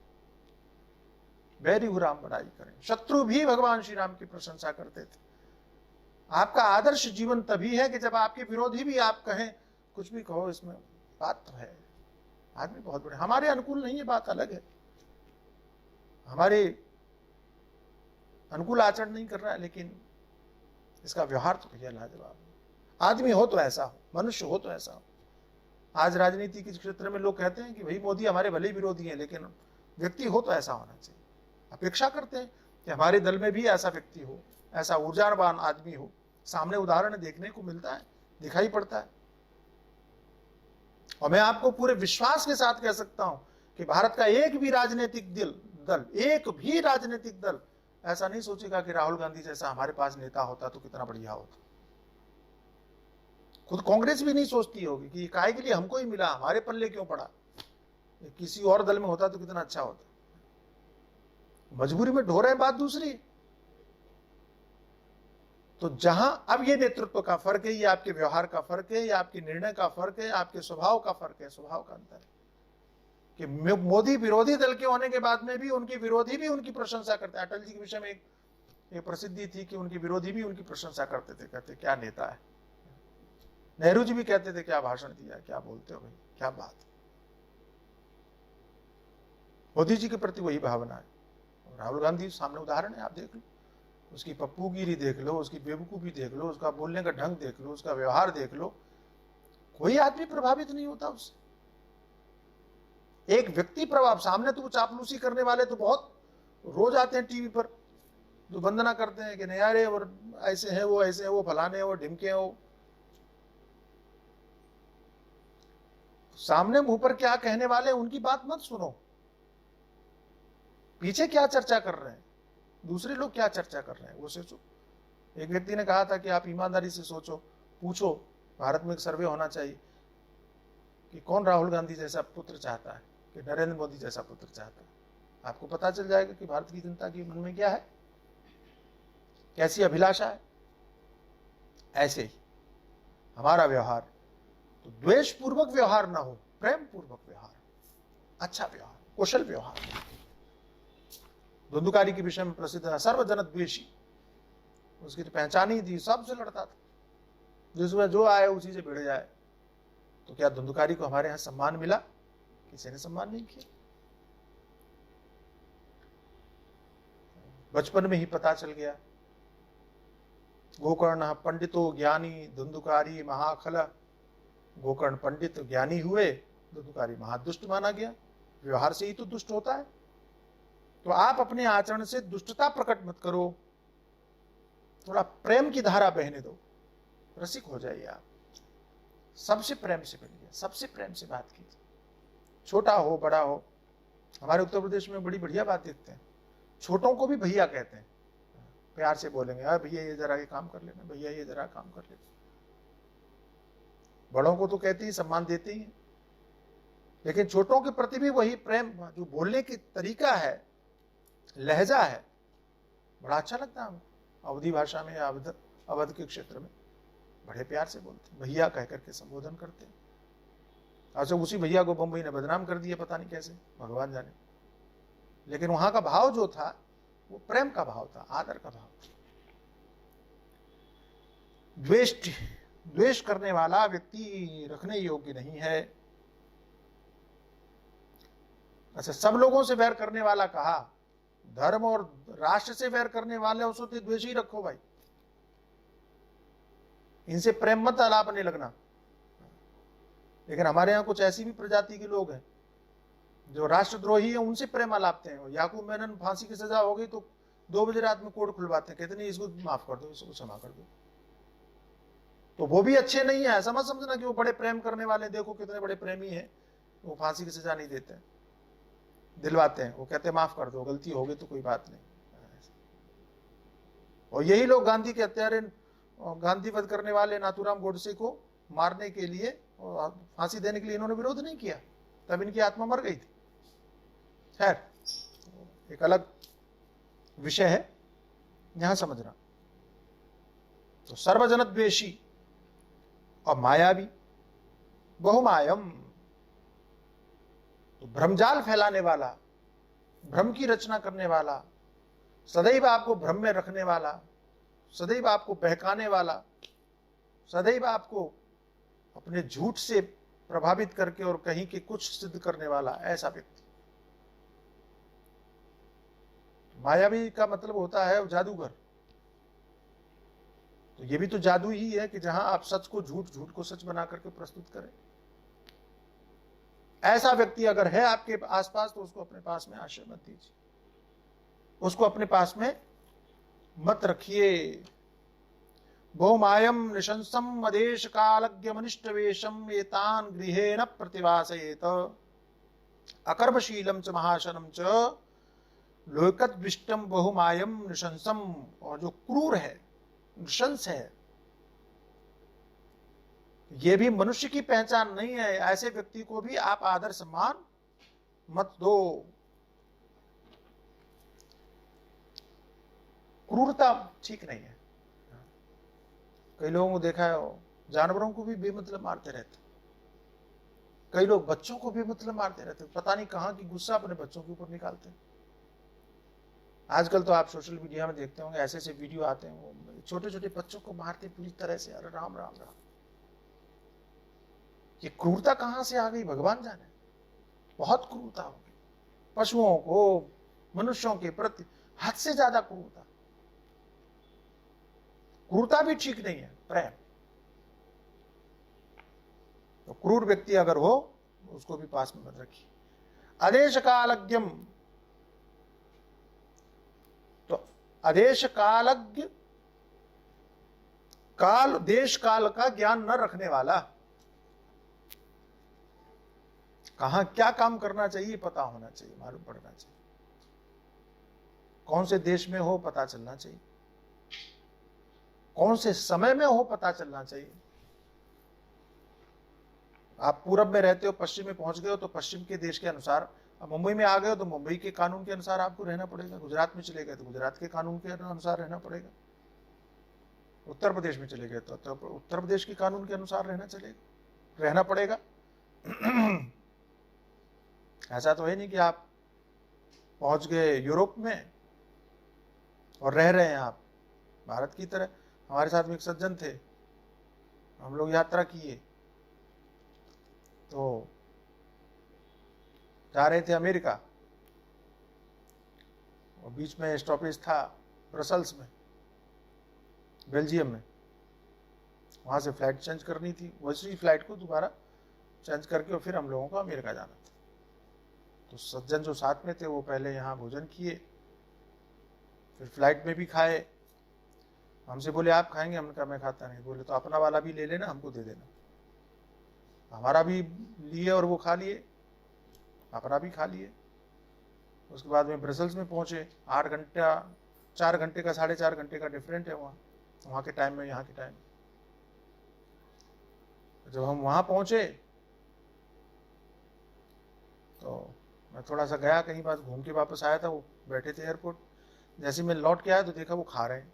बैरिहु राम बड़ाई करें, शत्रु भी भगवान श्री राम की प्रशंसा करते थे। आपका आदर्श जीवन तभी है कि जब आपके विरोधी भी आप कहें, कुछ भी कहो, इसमें बात तो है, आदमी बहुत बड़े, हमारे अनुकूल नहीं है, बात अलग है, हमारे अनुकूल आचरण नहीं कर रहा है, लेकिन इसका व्यवहार तो भैया लाजवाब है। आदमी हो तो ऐसा हो, मनुष्य हो तो ऐसा हो। आज राजनीति के क्षेत्र में लोग कहते हैं कि भाई मोदी हमारे भले विरोधी हैं, लेकिन व्यक्ति हो तो ऐसा होना चाहिए। अपेक्षा करते हैं कि हमारे दल में भी ऐसा व्यक्ति हो, ऐसा ऊर्जावान आदमी हो। सामने उदाहरण देखने को मिलता है, दिखाई पड़ता है। और मैं आपको पूरे विश्वास के साथ कह सकता हूं कि भारत का एक भी राजनीतिक दल, एक भी राजनीतिक दल ऐसा नहीं सोचेगा कि राहुल गांधी जैसा हमारे पास नेता होता तो कितना बढ़िया होता। खुद कांग्रेस भी नहीं सोचती होगी कि काय के लिए हमको ही मिला, हमारे पल्ले क्यों पड़ा, किसी और दल में होता तो कितना अच्छा होता। मजबूरी में ढो रहे हैं, बात दूसरी। तो जहां अब ये नेतृत्व का फर्क है, ये आपके व्यवहार का फर्क है, ये आपके निर्णय का फर्क है, आपके स्वभाव का फर्क है, स्वभाव का अंतर है कि मोदी विरोधी दल के होने के बाद में भी उनके विरोधी भी उनकी प्रशंसा करते हैं। अटल जी के विषय में एक प्रसिद्धि थी कि उनके विरोधी भी उनकी प्रशंसा करते थे, कहते क्या नेता है। नेहरू जी भी कहते थे क्या भाषण दिया, क्या बोलते हो भाई, क्या बात। मोदी जी के प्रति वही भावना है। राहुल गांधी सामने उदाहरण है, आप देख लो, उसकी पप्पूगिरी देख लो, उसकी बेवकूफी देख लो, उसका बोलने का ढंग देख लो, उसका व्यवहार देख लो, कोई आदमी प्रभावित नहीं होता उससे। एक व्यक्ति प्रभाव, सामने तो वो चापलूसी करने वाले तो बहुत रोज आते हैं टीवी पर, जो वंदना करते हैं कि नहीं यार और ऐसे हैं वो, ऐसे हैं वो, फलाने हैं वो, ढिमके हैं वो। सामने मुंह पर क्या कहने वाले उनकी बात मत सुनो, पीछे क्या चर्चा कर रहे हैं, दूसरे लोग क्या चर्चा कर रहे हैं वो सोचो। एक व्यक्ति ने कहा था कि आप ईमानदारी से सोचो, पूछो, भारत में एक सर्वे होना चाहिए कि कौन राहुल गांधी जैसा पुत्र चाहता है, कि नरेंद्र मोदी जैसा पुत्र चाहता है। आपको पता चल जाएगा कि भारत की जनता के मन में क्या है, कैसी अभिलाषा है। ऐसे ही हमारा व्यवहार तो द्वेष पूर्वक व्यवहार ना हो, प्रेम पूर्वक व्यवहार, अच्छा व्यवहार, कुशल व्यवहार। धुंधुकारी के विषय में प्रसिद्ध है, सर्वजन द्वेषी, उसकी तो पहचान ही थी, सबसे लड़ता था, जिसमें जो आए उसी से भिड़ जाए। तो क्या धुंधुकारी को हमारे यहां सम्मान मिला? किसी ने सम्मान नहीं किया। बचपन में ही पता चल गया, गोकर्ण पंडितो ज्ञानी धुंधुकारी महाखल। गोकर्ण पंडित ज्ञानी हुए, धुंधुकारी महादुष्ट माना गया। व्यवहार से ही तो दुष्ट होता है। तो आप अपने आचरण से दुष्टता प्रकट मत करो, थोड़ा प्रेम की धारा बहने दो, रसिक हो जाइए आप। सबसे प्रेम से मिलिए, सबसे प्रेम से बात कीजिए, छोटा हो बड़ा हो। हमारे उत्तर प्रदेश में बड़ी बढ़िया बात देखते हैं, छोटों को भी भैया कहते हैं, प्यार से बोलेंगे, हाँ भैया ये जरा ये काम कर लेना, भैया ये जरा काम कर लेना। बड़ों को तो कहते ही, सम्मान देते ही, लेकिन छोटों के प्रति भी वही प्रेम, जो बोलने की तरीका है, लहजा है, बड़ा अच्छा लगता है। अवधी भाषा में, अवध के क्षेत्र में बड़े प्यार से बोलते, भैया कह करके संबोधन करते। अच्छा, उसी भैया को बम्बई ने बदनाम कर दिया, पता नहीं कैसे, भगवान जाने। लेकिन वहां का भाव जो था वो प्रेम का भाव था, आदर का भाव था। द्वेष करने वाला व्यक्ति रखने योग्य नहीं है। अच्छा, सब लोगों से वैर करने वाला कहा, धर्म और राष्ट्र से वैर करने वाले उसको तो द्वेष ही रखो भाई, इनसे प्रेम मत अलापने लगना। लेकिन हमारे यहाँ कुछ ऐसी भी प्रजाति के लोग हैं जो राष्ट्रद्रोही है, उनसे प्रेम अलापते हैं। याकूब मेनन फांसी की सजा हो गई तो 2 बजे रात में कोर्ट खुलवाते हैं, कहते नहीं इसको माफ कर दो, इसको क्षमा कर दो। तो वो भी अच्छे नहीं है, ऐसा मत समझना कि वो बड़े प्रेम करने वाले, देखो कितने बड़े प्रेमी हैं, वो फांसी की सजा नहीं देते, दिलवाते हैं। वो कहते हैं माफ कर दो, गलती हो गई तो कोई बात नहीं। और यही लोग गांधी के हत्यारे, गांधी वध करने वाले नाथूराम गोडसे को मारने के लिए और फांसी देने के लिए इन्होंने विरोध नहीं किया, तब इनकी आत्मा मर गई थी। खैर, एक अलग विषय है, यहां समझना। तो सर्वजनद्वेषी और मायावी, बहुमायम, तो भ्रमजाल फैलाने वाला, भ्रम की रचना करने वाला, सदैव आपको भ्रम में रखने वाला, सदैव आपको बहकाने वाला, सदैव आपको अपने झूठ से प्रभावित करके और कहीं के कुछ सिद्ध करने वाला, ऐसा व्यक्ति। मायावी का मतलब होता है जादूगर। तो ये भी तो जादू ही है कि जहां आप सच को झूठ, झूठ को सच बना करके प्रस्तुत करें। ऐसा व्यक्ति अगर है आपके आसपास तो उसको अपने पास में आश्रय मत दीजिए, उसको अपने पास में मत रखिए। बहुमायम निशंसम अदेश कालज्ञ मनिष्टवेशम एतान गृहे न प्रतिवासयेत अकर्मशीलम च महाशनम च लोकद्विष्टम बहुमायम निशंसम। और जो क्रूर है, नृशंस है, यह भी मनुष्य की पहचान नहीं है। ऐसे व्यक्ति को भी आप आदर सम्मान मत दो। क्रूरता ठीक नहीं है। कई लोगों को देखा है जानवरों को भी बेमतलब मारते रहते, कई लोग बच्चों को बेमतलब मारते रहते, पता नहीं कहां की गुस्सा अपने बच्चों के ऊपर निकालते हैं। आजकल तो आप सोशल मीडिया में देखते होंगे, ऐसे ऐसे वीडियो आते हैं, वो छोटे छोटे बच्चों को मारते पूरी तरह से। अरे राम राम राम, ये क्रूरता कहां से आ गई भगवान जाने। बहुत क्रूरता हो गई पशुओं को, मनुष्यों के प्रति हद से ज्यादा क्रूरता। क्रूरता भी ठीक नहीं है, प्रेम। तो क्रूर व्यक्ति अगर हो उसको भी पास में मत रखिए। आदेश कालज्ञम, तो आदेश कालज्ञ, काल देश काल का ज्ञान न रखने वाला। कहां क्या काम करना चाहिए पता होना चाहिए, मालूम पड़ना चाहिए। कौन से देश में हो पता चलना चाहिए, कौन से समय में हो पता चलना चाहिए। आप पूरब में रहते हो, पश्चिम में पहुंच गए हो तो पश्चिम के देश के अनुसार, अब मुंबई में आ गए हो तो मुंबई के कानून के अनुसार आपको रहना पड़ेगा। गुजरात में चले गए तो गुजरात के कानून के अनुसार रहना पड़ेगा। उत्तर प्रदेश में चले गए तो उत्तर प्रदेश के कानून के अनुसार रहना पड़ेगा। ऐसा तो है नहीं कि आप पहुंच गए यूरोप में और रह रहे हैं आप भारत की तरह। हमारे साथ में एक सज्जन थे, हम लोग यात्रा किए तो जा रहे थे अमेरिका, और बीच में स्टॉपेज था ब्रसल्स में, बेल्जियम में। वहां से फ्लाइट चेंज करनी थी, वैसी फ्लाइट को दोबारा चेंज करके और फिर हम लोगों को अमेरिका जाना था। तो सज्जन जो साथ में थे वो पहले यहाँ भोजन किए, फिर फ्लाइट में भी खाए। हमसे बोले आप खाएंगे, हमने कहा मैं खाता नहीं। बोले तो अपना वाला भी ले लेना, हमको दे देना। हमारा भी लिए और वो खा लिए। पापड़ा भी खा लिए। उसके बाद में ब्रसल्स में पहुंचे, 8 घंटा 4 घंटे का 4.5 घंटे का डिफरेंट है वहाँ के टाइम में यहाँ के टाइम। जब हम वहाँ पहुंचे तो मैं थोड़ा सा गया कहीं, बात घूम के वापस आया था, वो बैठे थे एयरपोर्ट। जैसे मैं लौट के आया तो देखा वो खा रहे हैं।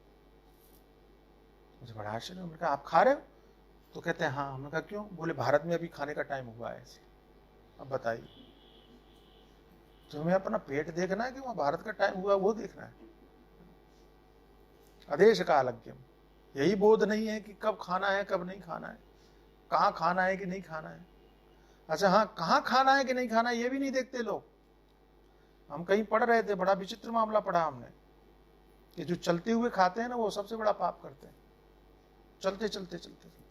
मुझे बड़ा आश्चर्य, मैंने कहा आप खा रहे हो? तो कहते हैं हाँ। हमने कहा क्यों? बोले भारत में अभी खाने का टाइम हुआ है ऐसे। अब बताइए, तुम्हें अपना पेट देखना है कि वहां भारत का टाइम हुआ वो देखना है? आदेश कालज्ञम, यही बोध नहीं है कि कब खाना है कब नहीं खाना है, कहाँ खाना है कि नहीं खाना है। अच्छा हाँ, कहाँ खाना है कि नहीं खाना है ये भी नहीं देखते लोग। हम कहीं पढ़ रहे थे, बड़ा विचित्र मामला पढ़ा हमने कि जो चलते हुए खाते हैं ना वो सबसे बड़ा पाप करते हैं। चलते चलते चलते चलते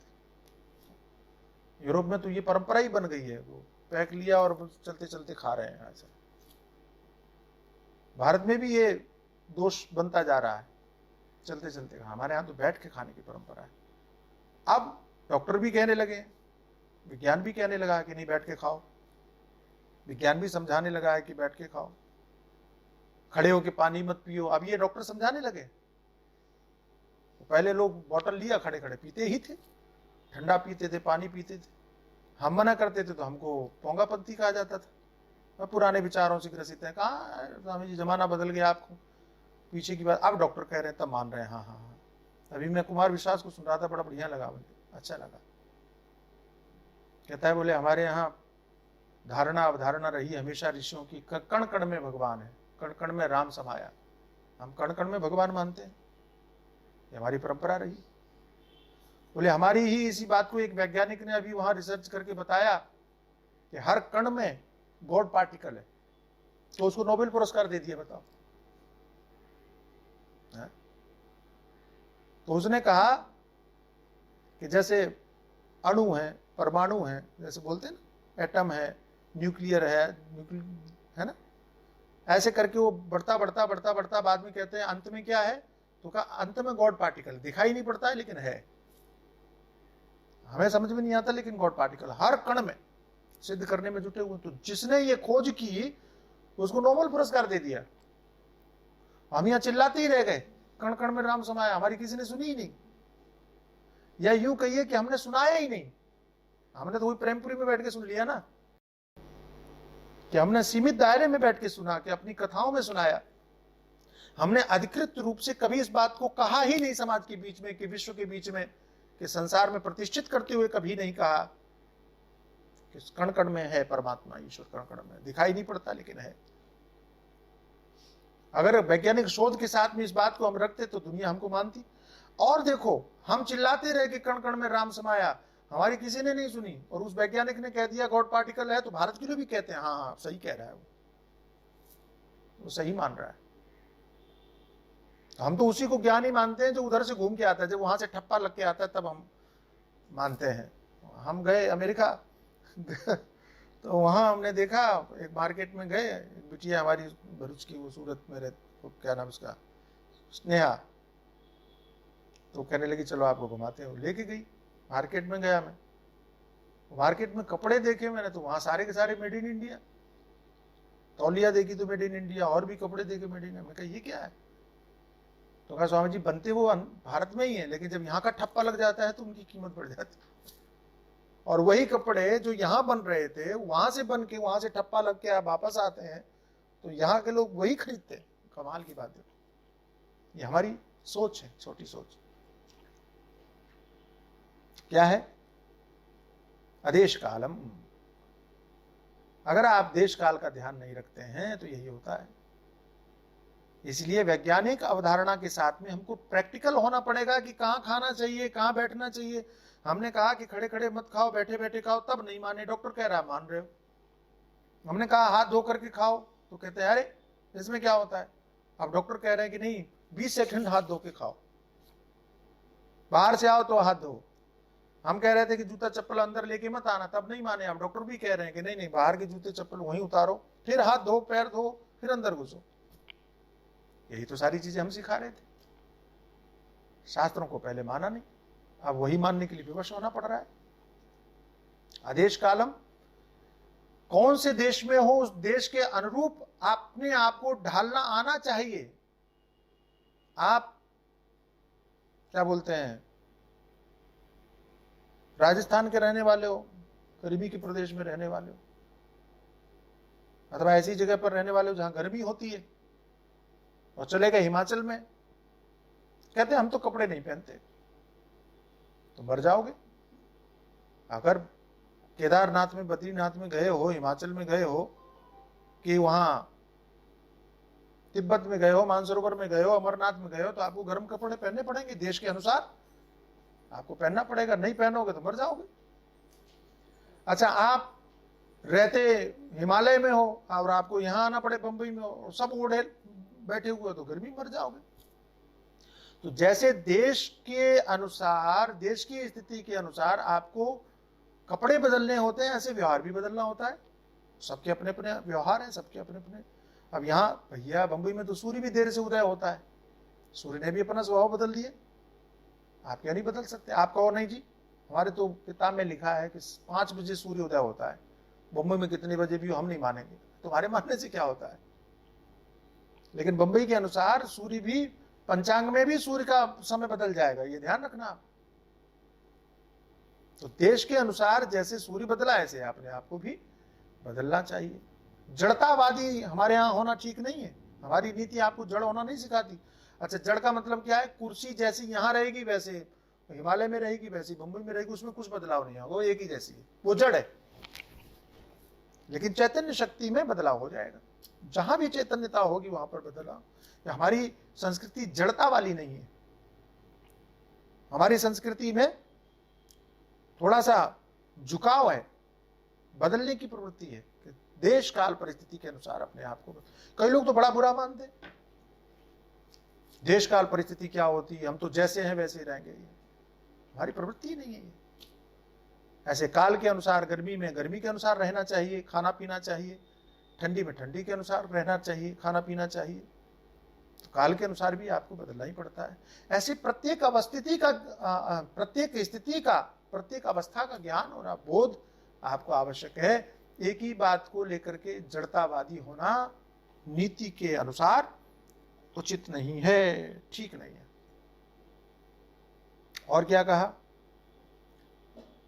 यूरोप में तो ये परंपरा ही बन गई है, वो पैक लिया और चलते चलते खा रहे हैं ऐसा। भारत में भी ये दोष बनता जा रहा है, चलते चलते। हमारे यहाँ तो बैठ के खाने की परंपरा है। अब डॉक्टर भी कहने लगे, विज्ञान भी कहने लगा है कि नहीं बैठ के खाओ, विज्ञान भी समझाने लगा है कि बैठ के खाओ, खड़े होके पानी मत पियो। अब ये डॉक्टर समझाने लगे। पहले लोग बोतल लिया खड़े खड़े पीते ही थे, ठंडा पीते थे, पानी पीते थे। हम मना करते थे तो हमको पोंगापंथी कहा जाता था। पुराने विचारों से ग्रसित है। कहाँ स्वामी जी, जमाना बदल गया, आपको पीछे की बात। अब डॉक्टर कह रहे हैं तब मान रहे हैं। हाँ हाँ हाँ। अभी मैं कुमार विश्वास को सुन रहा था, बड़ा बढ़िया लगा मुझे, अच्छा लगा। कहता है बोले हमारे यहाँ धारणा अवधारणा रही हमेशा ऋषियों की, कण कण में भगवान है, कण कण में राम समाया। हम कण कण में भगवान मानते हैं, ये हमारी परंपरा रही। बोले हमारी ही इसी बात को एक वैज्ञानिक ने अभी वहां रिसर्च करके बताया कि हर कण में गॉड पार्टिकल है, तो उसको नोबेल पुरस्कार दे दिया। बताओ। तो उसने कहा कि जैसे अणु है, परमाणु है, जैसे बोलते हैं ना, एटम है, न्यूक्लियर है ना, ऐसे करके वो बढ़ता बढ़ता बढ़ता बढ़ता बाद में कहते हैं अंत में क्या है, तो कहा अंत में गॉड पार्टिकल। दिखाई नहीं पड़ता है लेकिन है, हमें समझ में नहीं आता, लेकिन गॉड पार्टिकल हर कण में सिद्ध करने में जुटे हुए। तो जिसने ये खोज की उसको नोबेल पुरस्कार दे दिया। हम यहां चिल्लाते ही रह गए, कण कण में राम समाया। हमारी किसी ने सुनी ही नहीं, या यूं कहिए कि हमने सुनाया ही नहीं। हमने तो वही प्रेमपुरी में बैठ के सुन लिया ना, कि हमने सीमित दायरे में बैठ के सुना, कि अपनी कथाओं में सुनाया। हमने अधिकृत रूप से कभी इस बात को कहा ही नहीं समाज के बीच में, कि विश्व के बीच में, कि संसार में प्रतिष्ठित करते हुए कभी नहीं कहा कि कण कण में है परमात्मा, ईश्वर कण कण में दिखाई नहीं पड़ता लेकिन है। अगर वैज्ञानिक शोध के साथ में इस बात को हम रखते तो दुनिया हमको मानती। और देखो, हम चिल्लाते रहे कि कण कण में राम समाया, हमारी किसी ने नहीं सुनी। और उस वैज्ञानिक ने कह दिया गॉड पार्टिकल है, तो भारत के लोग भी कहते हैं हाँ हाँ सही कह रहा है, वो सही मान रहा है। हम तो उसी को ज्ञान ही मानते हैं जो उधर से घूम के आता है, जब वहां से ठप्पा लग के आता है तब हम मानते हैं। हम गए अमेरिका तो वहां हमने देखा, एक मार्केट में गए, एक बिटिया हमारी भरूच की, वो सूरत में रहती, क्या नाम उसका, स्नेहा, तो कहने लगी चलो आपको घुमाते हो। लेके गई, मार्केट में गया मैं, मार्केट में कपड़े देखे मैंने तो वहां सारे के सारे मेड इन इंडिया। तौलिया देखी तो मेड इन इंडिया, और भी कपड़े देखे मेड इन। मैं कहा ये क्या है? तो कहा स्वामी जी बनते वो भारत में ही है, लेकिन जब यहाँ का ठप्पा लग जाता है तो उनकी कीमत बढ़ जाती है। और वही कपड़े जो यहाँ बन रहे थे, वहां से बन के वहां से ठप्पा लग के आप वापस आते हैं तो यहाँ के लोग वही खरीदते हैं। कमाल की बात है। ये हमारी सोच है, छोटी सोच। क्या है? आदेश कालम। अगर आप देश काल का ध्यान नहीं रखते हैं तो यही होता है। इसलिए वैज्ञानिक अवधारणा के साथ में हमको प्रैक्टिकल होना पड़ेगा कि कहाँ खाना चाहिए, कहाँ बैठना चाहिए। हमने कहा कि खड़े खड़े मत खाओ, बैठे बैठे खाओ, तब नहीं माने। डॉक्टर कह रहा है मान रहे हो। हमने कहा हाथ धो करके खाओ, तो कहते हैं अरे इसमें क्या होता है। अब डॉक्टर कह रहे हैं कि नहीं 20 सेकंड हाथ धो के खाओ, बाहर से आओ तो हाथ धो। हम कह रहे थे कि जूता चप्पल अंदर लेके मत आना, तब नहीं माने। अब डॉक्टर भी कह रहे हैं कि नहीं नहीं, बाहर के जूते चप्पल वहीं उतारो, फिर हाथ धो, पैर धो, फिर अंदर घुसो। यही तो सारी चीजें हम सिखा रहे थे। शास्त्रों को पहले माना नहीं, अब वही मानने के लिए विवश होना पड़ रहा है। आदेश कालम। कौन से देश में हो, उस देश के अनुरूप अपने आप को ढालना आना चाहिए। आप क्या बोलते हैं, राजस्थान के रहने वाले हो, गरीबी के प्रदेश में रहने वाले हो, अथवा ऐसी जगह पर रहने वाले हो जहां गर्मी होती है, और चले गए हिमाचल में, कहते हैं हम तो कपड़े नहीं पहनते, तो मर जाओगे। अगर केदारनाथ में, बद्रीनाथ में गए हो, हिमाचल में गए हो, कि वहां तिब्बत में गए हो, मानसरोवर में गए हो, अमरनाथ में गए हो, तो आपको गर्म कपड़े पहनने पड़ेंगे, देश के अनुसार आपको पहनना पड़ेगा, नहीं पहनोगे तो मर जाओगे। अच्छा, आप रहते हिमालय में हो और आपको यहां आना पड़े बंबई में हो, सब ओढ़े बैठे हुए हो, तो गर्मी मर जाओगे। तो जैसे देश के अनुसार, देश की स्थिति के अनुसार आपको कपड़े बदलने होते हैं, ऐसे व्यवहार भी बदलना होता है। सबके अपने अपने व्यवहार है, सबके अपने अपने। अब यहाँ भैया बंबई में तो सूर्य भी देर से उदय होता है, सूर्य ने भी अपना स्वभाव बदल दिया, आप क्या नहीं बदल सकते। आप कहो नहीं जी, हमारे तो किताब में लिखा है कि 5 बजे सूर्योदय होता है, बंबई में कितने बजे भी हो हम नहीं मानेंगे। तुम्हारे मानने से क्या होता है? लेकिन बंबई के अनुसार सूर्य भी, पंचांग में भी सूर्य का समय बदल जाएगा, ये ध्यान रखना आप। तो देश के अनुसार जैसे सूर्य बदला, ऐसे अपने आप को भी बदलना चाहिए। जड़तावादी हमारे यहाँ होना ठीक नहीं है, हमारी नीति आपको जड़ होना नहीं सिखाती। अच्छा, जड़ का मतलब क्या है? कुर्सी जैसी यहाँ रहेगी वैसे हिमालय में रहेगी, वैसी बंबई में रहेगी, उसमें कुछ बदलाव नहीं होगा, वो एक ही जैसी है, वो जड़ है। लेकिन चैतन्य शक्ति में बदलाव हो जाएगा, जहां भी चैतन्यता होगी वहां पर बदलाव। हमारी संस्कृति जड़ता वाली नहीं है, हमारी संस्कृति में थोड़ा सा झुकाव है, बदलने की प्रवृत्ति है, देश काल परिस्थिति के अनुसार अपने आप को। कई लोग तो बड़ा बुरा मानते, देश काल परिस्थिति क्या होती है, हम तो जैसे हैं वैसे ही रहेंगे, हमारी प्रवृत्ति नहीं है। ऐसे काल के अनुसार, गर्मी में गर्मी के अनुसार रहना चाहिए, खाना पीना चाहिए, ठंडी में ठंडी के अनुसार रहना चाहिए, खाना पीना चाहिए। तो काल के अनुसार भी आपको बदलना ही पड़ता है। ऐसे प्रत्येक अवस्थिति का, प्रत्येक स्थिति का, प्रत्येक अवस्था का ज्ञान और बोध आपको आवश्यक है। एक ही बात को लेकर के जड़तावादी होना नीति के अनुसार उचित नहीं है, ठीक नहीं है। और क्या कहा?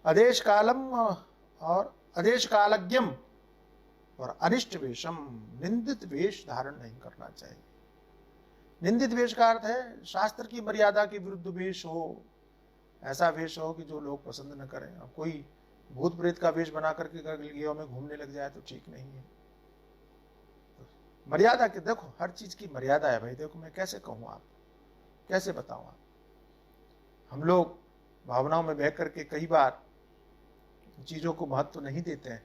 अदेश कालम और अदेश कालज्ञम और अनिष्ट वेशम, निंदित वेश धारण नहीं करना चाहिए। निंदित वेश का अर्थ है शास्त्र की मर्यादा के विरुद्ध वेश हो, ऐसा वेश हो कि जो लोग पसंद न करें। अब कोई भूत प्रेत का वेश बना करके गलियों में घूमने लग जाए तो ठीक नहीं है। मर्यादा के, देखो हर चीज की मर्यादा है भाई। देखो मैं कैसे कहूँ, आप कैसे बताऊं? आप, हम लोग भावनाओं में बह करके कई बार चीजों को महत्व नहीं देते हैं,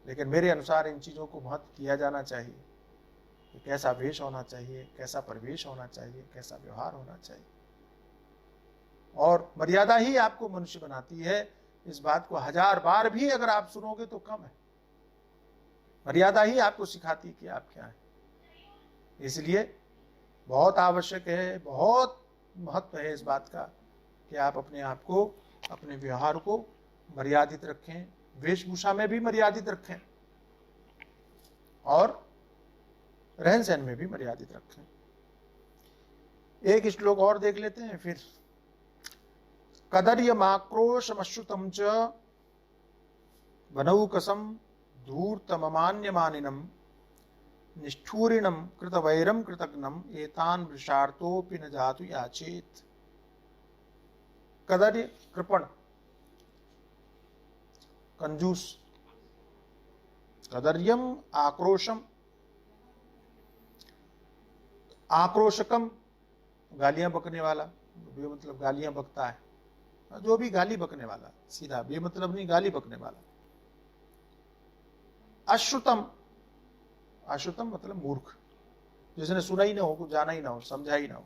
लेकिन मेरे अनुसार इन चीजों को महत्व दिया जाना चाहिए। कि कैसा वेश होना चाहिए, कैसा परिवेश होना चाहिए, कैसा व्यवहार होना चाहिए। और मर्यादा ही आपको मनुष्य बनाती है। इस बात को 1000 बार भी अगर आप सुनोगे तो कम है। मर्यादा ही आपको सिखाती है कि आप क्या है। इसलिए बहुत आवश्यक है, बहुत महत्व है इस बात का कि आप अपने आप को, अपने व्यवहार को मर्यादित रखें, वेशभूषा में भी मर्यादित रखें और रहन सहन में भी मर्यादित रखें। एक श्लोक और देख लेते हैं फिर। कदर्यमाक्रोशमश्रुतं च वनौकसं धूर्तममान्यमानिनं निष्ठूरिणं कृतवैरं कृतघ्नं एतान् वृषार्थोऽपि न जातु याचेत। कदर्य, कृपण, कंजूस। कदर्यम आक्रोशम, आक्रोशकम गालियां बकने वाला, मतलब गालियां बकता है, जो भी गाली बकने वाला, सीधा बेमतलब नहीं, गाली बकने वाला। अश्रुतम, अश्रुतम मतलब मूर्ख, जिसने सुना ही ना हो, कुछ जाना ही ना हो, समझा ही ना हो।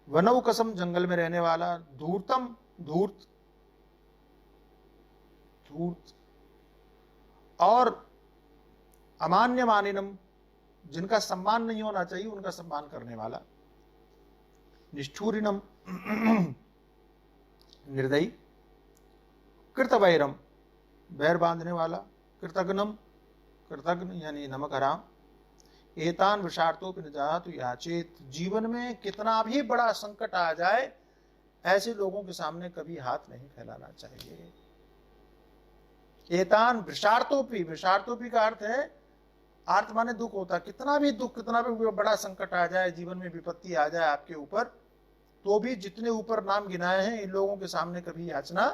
वनौकसम जंगल में रहने वाला। धूर्तम, धूर्त, धूर्त। और अमान्य मानिनम, जिनका सम्मान नहीं होना चाहिए उनका सम्मान करने वाला। निष्ठुरिणम, निर्दयी। कृतवैरम, बैर बांधने वाला, कृतघ्नम, कृतघ्न यानी नमक हराम, एतान विषार्तोपि न जातु याचेत, जीवन में कितना भी बड़ा संकट आ जाए ऐसे लोगों के सामने कभी हाथ नहीं फैलाना चाहिए। एतान विषार्तोपि, विषार्तोपि का अर्थ है आर्त माने दुख होता, कितना भी दुख, कितना भी बड़ा संकट आ जाए, जीवन में विपत्ति आ जाए आपके ऊपर, तो भी जितने ऊपर नाम गिनाए हैं इन लोगों के सामने कभी याचना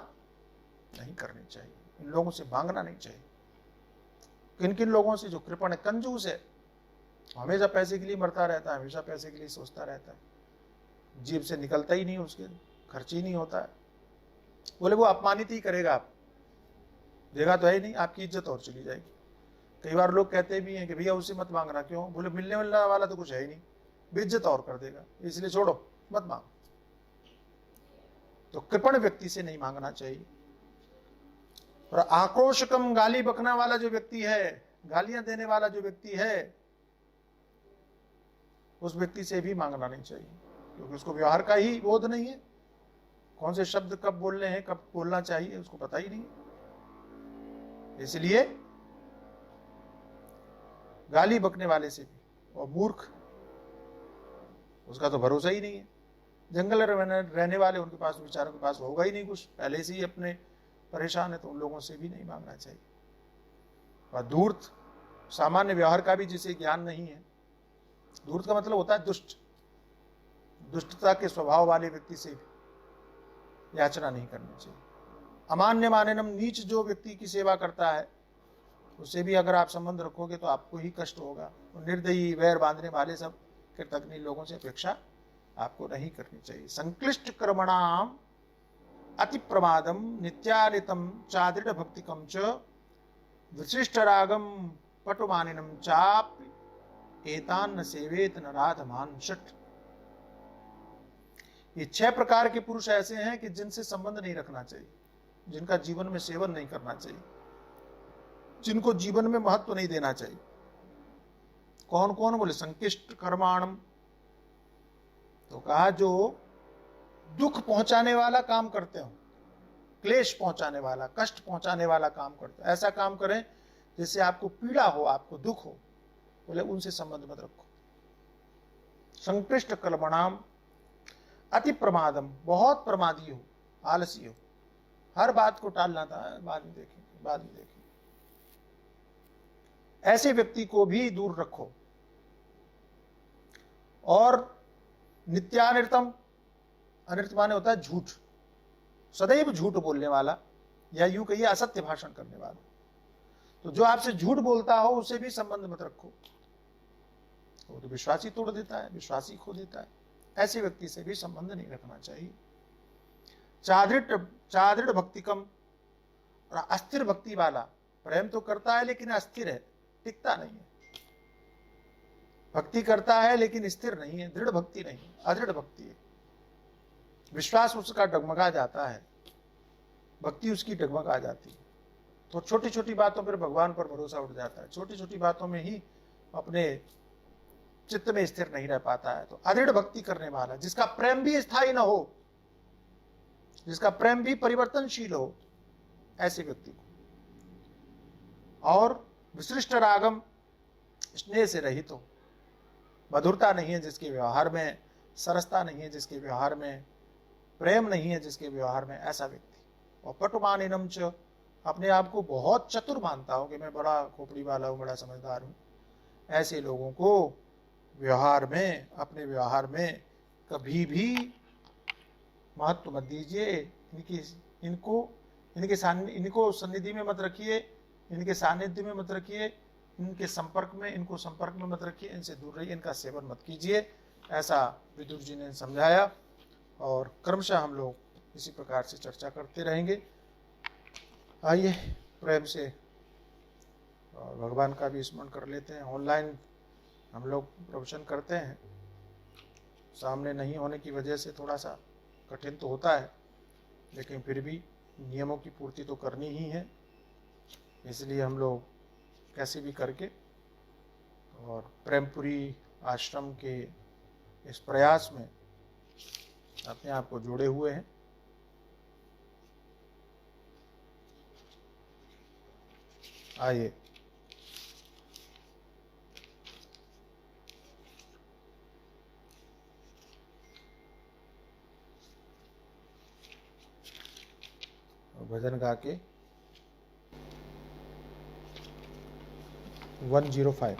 नहीं करनी चाहिए, इन लोगों से मांगना नहीं चाहिए। किन किन लोगों से? जो कृपण है, कंजूस है, हमेशा पैसे के लिए मरता रहता है, हमेशा पैसे के लिए सोचता रहता है, जेब से निकलता ही नहीं, उसके खर्च ही नहीं होता है। बोले वो अपमानित ही करेगा, आप देगा तो है ही नहीं, आपकी इज्जत और चली जाएगी। कई बार लोग कहते भी हैं कि भैया उससे मत मांगना, क्यों? बोले मिलने वाला तो कुछ है ही नहीं, बेइज्जत और कर देगा, इसलिए छोड़ो, मत मांग। तो कृपण व्यक्ति से नहीं मांगना चाहिए। और आक्रोशकम, गाली बकने वाला जो व्यक्ति है, गालियां देने वाला जो व्यक्ति है, उस व्यक्ति से भी मांगना नहीं चाहिए, क्योंकि उसको व्यवहार का ही बोध नहीं है, कौन से शब्द कब बोलने हैं, कब बोलना चाहिए, उसको पता ही नहीं। इसलिए गाली बकने वाले से भी, और मूर्ख, उसका तो भरोसा ही नहीं है। जंगल रहने वाले, उनके पास, बेचारों के पास होगा ही नहीं कुछ, पहले से ही अपने परेशान है, तो उन लोगों से भी नहीं मांगना चाहिए। और धूर्त, सामान्य व्यवहार का भी जिसे ज्ञान नहीं है, धूर्त का मतलब होता है दुष्ट, दुष्टता के स्वभाव वाले व्यक्ति से भी याचना नहीं करनी चाहिए। अमान्य मानेनम, नीच जो व्यक्ति की सेवा करता है उससे भी अगर आप संबंध रखोगे तो आपको ही कष्ट होगा। और निर्दयी, वैर बांधने वाले सब कृतघ्न लोगों से अपेक्षा आपको नहीं करनी चाहिए। संक्लिष्ट कर्मणाम अति प्रमादम नित्यानितम चादृढ़ भक्तिकम च विशिष्ट रागम पटुमानिनम चाप एतान न सेवेत न राधमान षट। ये 6 प्रकार के पुरुष ऐसे हैं कि जिनसे संबंध नहीं रखना चाहिए, जिनका जीवन में सेवन नहीं करना चाहिए, जिनको जीवन में महत्व नहीं देना चाहिए। कौन कौन? बोले संकिष्ट कर्माणम, तो कहा जो दुख पहुंचाने वाला काम करते हो, क्लेश पहुंचाने वाला, कष्ट पहुंचाने वाला काम करते हो, ऐसा काम करें जिससे आपको पीड़ा हो, आपको दुख हो, बोले उनसे संबंध मत रखो। संकृष्ट कर्मणाम अति प्रमादम, बहुत प्रमादी हो, आलसी हो, हर बात को टालना था, बाद में देखेंगे, बाद में देखेंगे, ऐसे व्यक्ति को भी दूर रखो। और नित्यानिर्तम, अनिर्त माने होता है झूठ, सदैव झूठ बोलने वाला, या यूं कहिए असत्य भाषण करने वाला। तो जो आपसे झूठ बोलता हो उससे भी संबंध मत रखो, वो तो विश्वासी तोड़ देता है, विश्वासी खो देता है, ऐसे व्यक्ति से भी संबंध नहीं रखना चाहिए। चादृढ़ भक्तिकम, और अस्थिर भक्ति वाला, प्रेम तो करता है लेकिन अस्थिर है, टिकता नहीं है, भक्ति करता है लेकिन स्थिर नहीं है, दृढ़ भक्ति नहीं है, अदृढ़ भक्ति है, विश्वास उसका डगमगा जाता है, भक्ति उसकी डगमगा जाती है। तो छोटी छोटी बातों पर भगवान पर भरोसा उठ जाता है, छोटी छोटी बातों में ही अपने चित्त में स्थिर नहीं रह पाता है। तो अदृढ़ भक्ति करने वाला, जिसका प्रेम भी स्थायी न हो, जिसका प्रेम भी परिवर्तनशील हो, ऐसे व्यक्ति को। और विशिष्ट रागम, स्नेह से रहित हो, मधुरता नहीं है जिसके व्यवहार में, सरसता नहीं है जिसके व्यवहार में, प्रेम नहीं है जिसके व्यवहार में, ऐसा व्यक्ति। और पटुमानिनम च, अपने आप को बहुत चतुर मानता हो कि मैं बड़ा खोपड़ी वाला हूं, बड़ा समझदार हूं, ऐसे लोगों को व्यवहार में, अपने व्यवहार में कभी भी महत्व मत दीजिए। इनको सन्निधि में मत रखिए, इनके सानिध्य में मत रखिए, इनके संपर्क में, इनको संपर्क में मत रखिए, इनसे दूर रहिए, इनका सेवन मत कीजिए, ऐसा विदुर जी ने समझाया। और क्रमशः हम लोग इसी प्रकार से चर्चा करते रहेंगे। आइए प्रेम से और भगवान का भी स्मरण कर लेते हैं। ऑनलाइन हम लोग प्रवचन करते हैं, सामने नहीं होने की वजह से थोड़ा सा कठिन तो होता है, लेकिन फिर भी नियमों की पूर्ति तो करनी ही है, इसलिए हम लोग कैसे भी करके और प्रेमपुरी आश्रम के इस प्रयास में अपने आप को जोड़े हुए हैं। आइए। भजन गा के 105।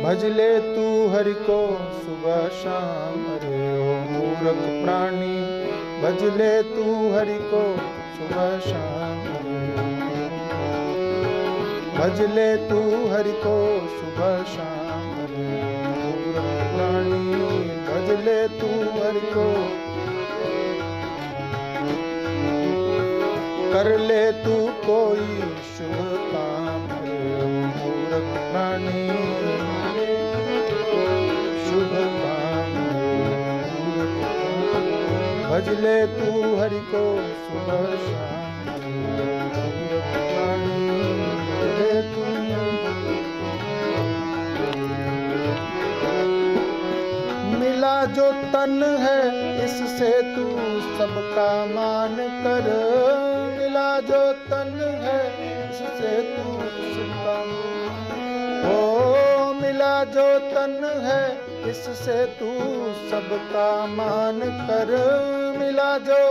भज ले तू हरि को सुबह शाम, अरे ओ मूर्ख प्राणी, भज ले तू हरि को सुबह शाम, भज ले तू हरि को सुबह शाम, भज ले तू हरि को, कर ले तू कोई शुभ काम, मूर्ख प्राणी शुभ काम, भज ले तू हरि को सुबह शाम, मूर्ख प्राणी ले तू। मिला जो तन है इससे तू सबका मान कर, मिला जो तन है इससे तू सबका, ओ मिला जो तन है इससे तू सबका मान कर, मिला जो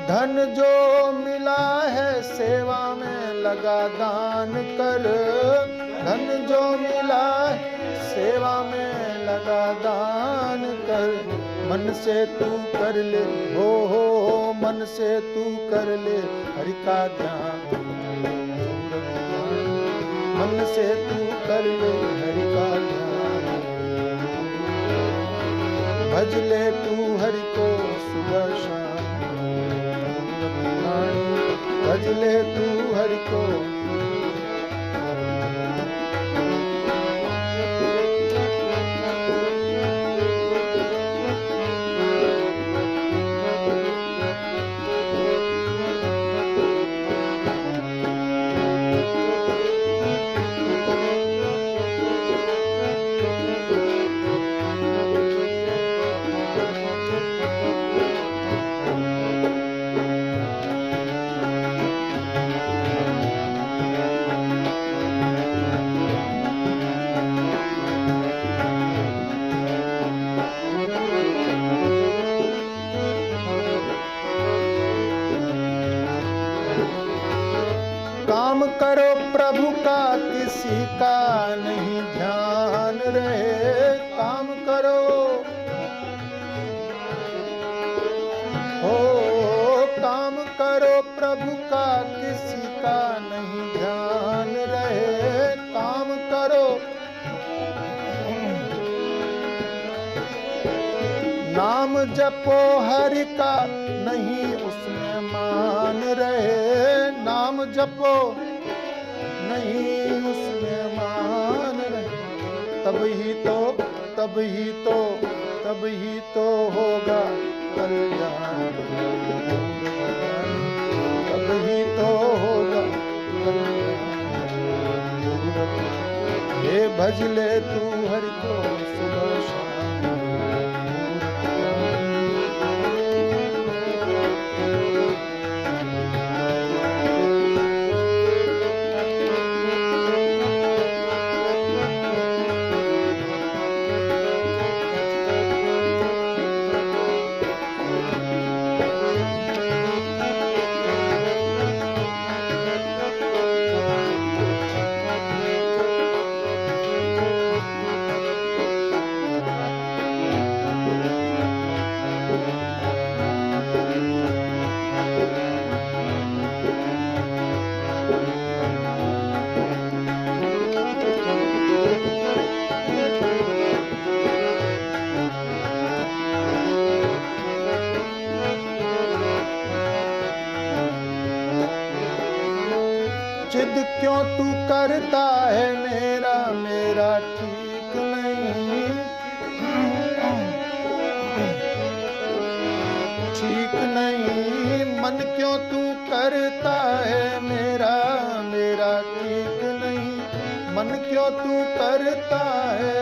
धन जो मिला है सेवा में लगा दान कर, धन जो मिला सेवा में लगा दान कर, मन से तू कर ले हो मन से तू कर ले हरि का ध्यान, मन से तू कर ले हरि का ध्यान, भज ले तू हरि को सुबह शाम, भज ले तू हरि को। काम करो प्रभु का किसी का नहीं ध्यान रहे, काम करो हो काम करो प्रभु का किसी का नहीं ध्यान रहे, काम करो नाम जपो हरि का नहीं उसमें मान रहे, नाम जपो नहीं उसमें मान रहे, तब ही तो होगा कल्याण, तब ही तो होगा कल्याण, हे भज ले तू हरि को सुबह शाम। जिद क्यों तू करता है मेरा मेरा ठीक नहीं, ठीक नहीं, मन क्यों तू करता है मेरा मेरा ठीक नहीं, मन क्यों तू करता है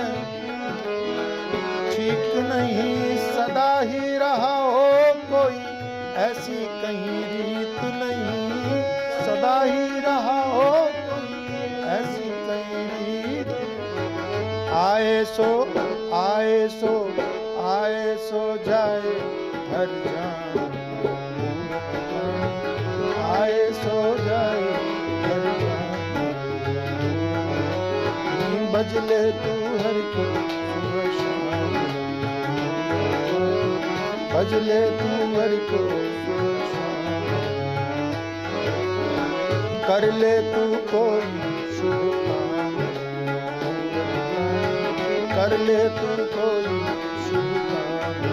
नहीं सदा ही रहा हो कोई, ऐसी कहीं रीत नहीं सदा ही रहा हो कोई, ऐसी कहीं रीत। आए सो आए सो आए सो जाए हर जान, आए सो जाए हर जान। बजले तू हर को सुबह शाम, बजले तू हर को सुबह शाम। कर ले तू कोई शुभ काम, कर ले तू कोई शुभ काम।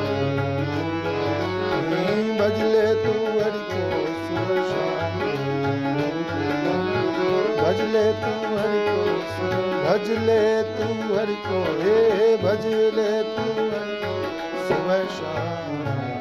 बजले तू हर को सुबह शाम, भजले तू हर को, भजले तू हर को, हे भजले तू हर को सुबह शाम।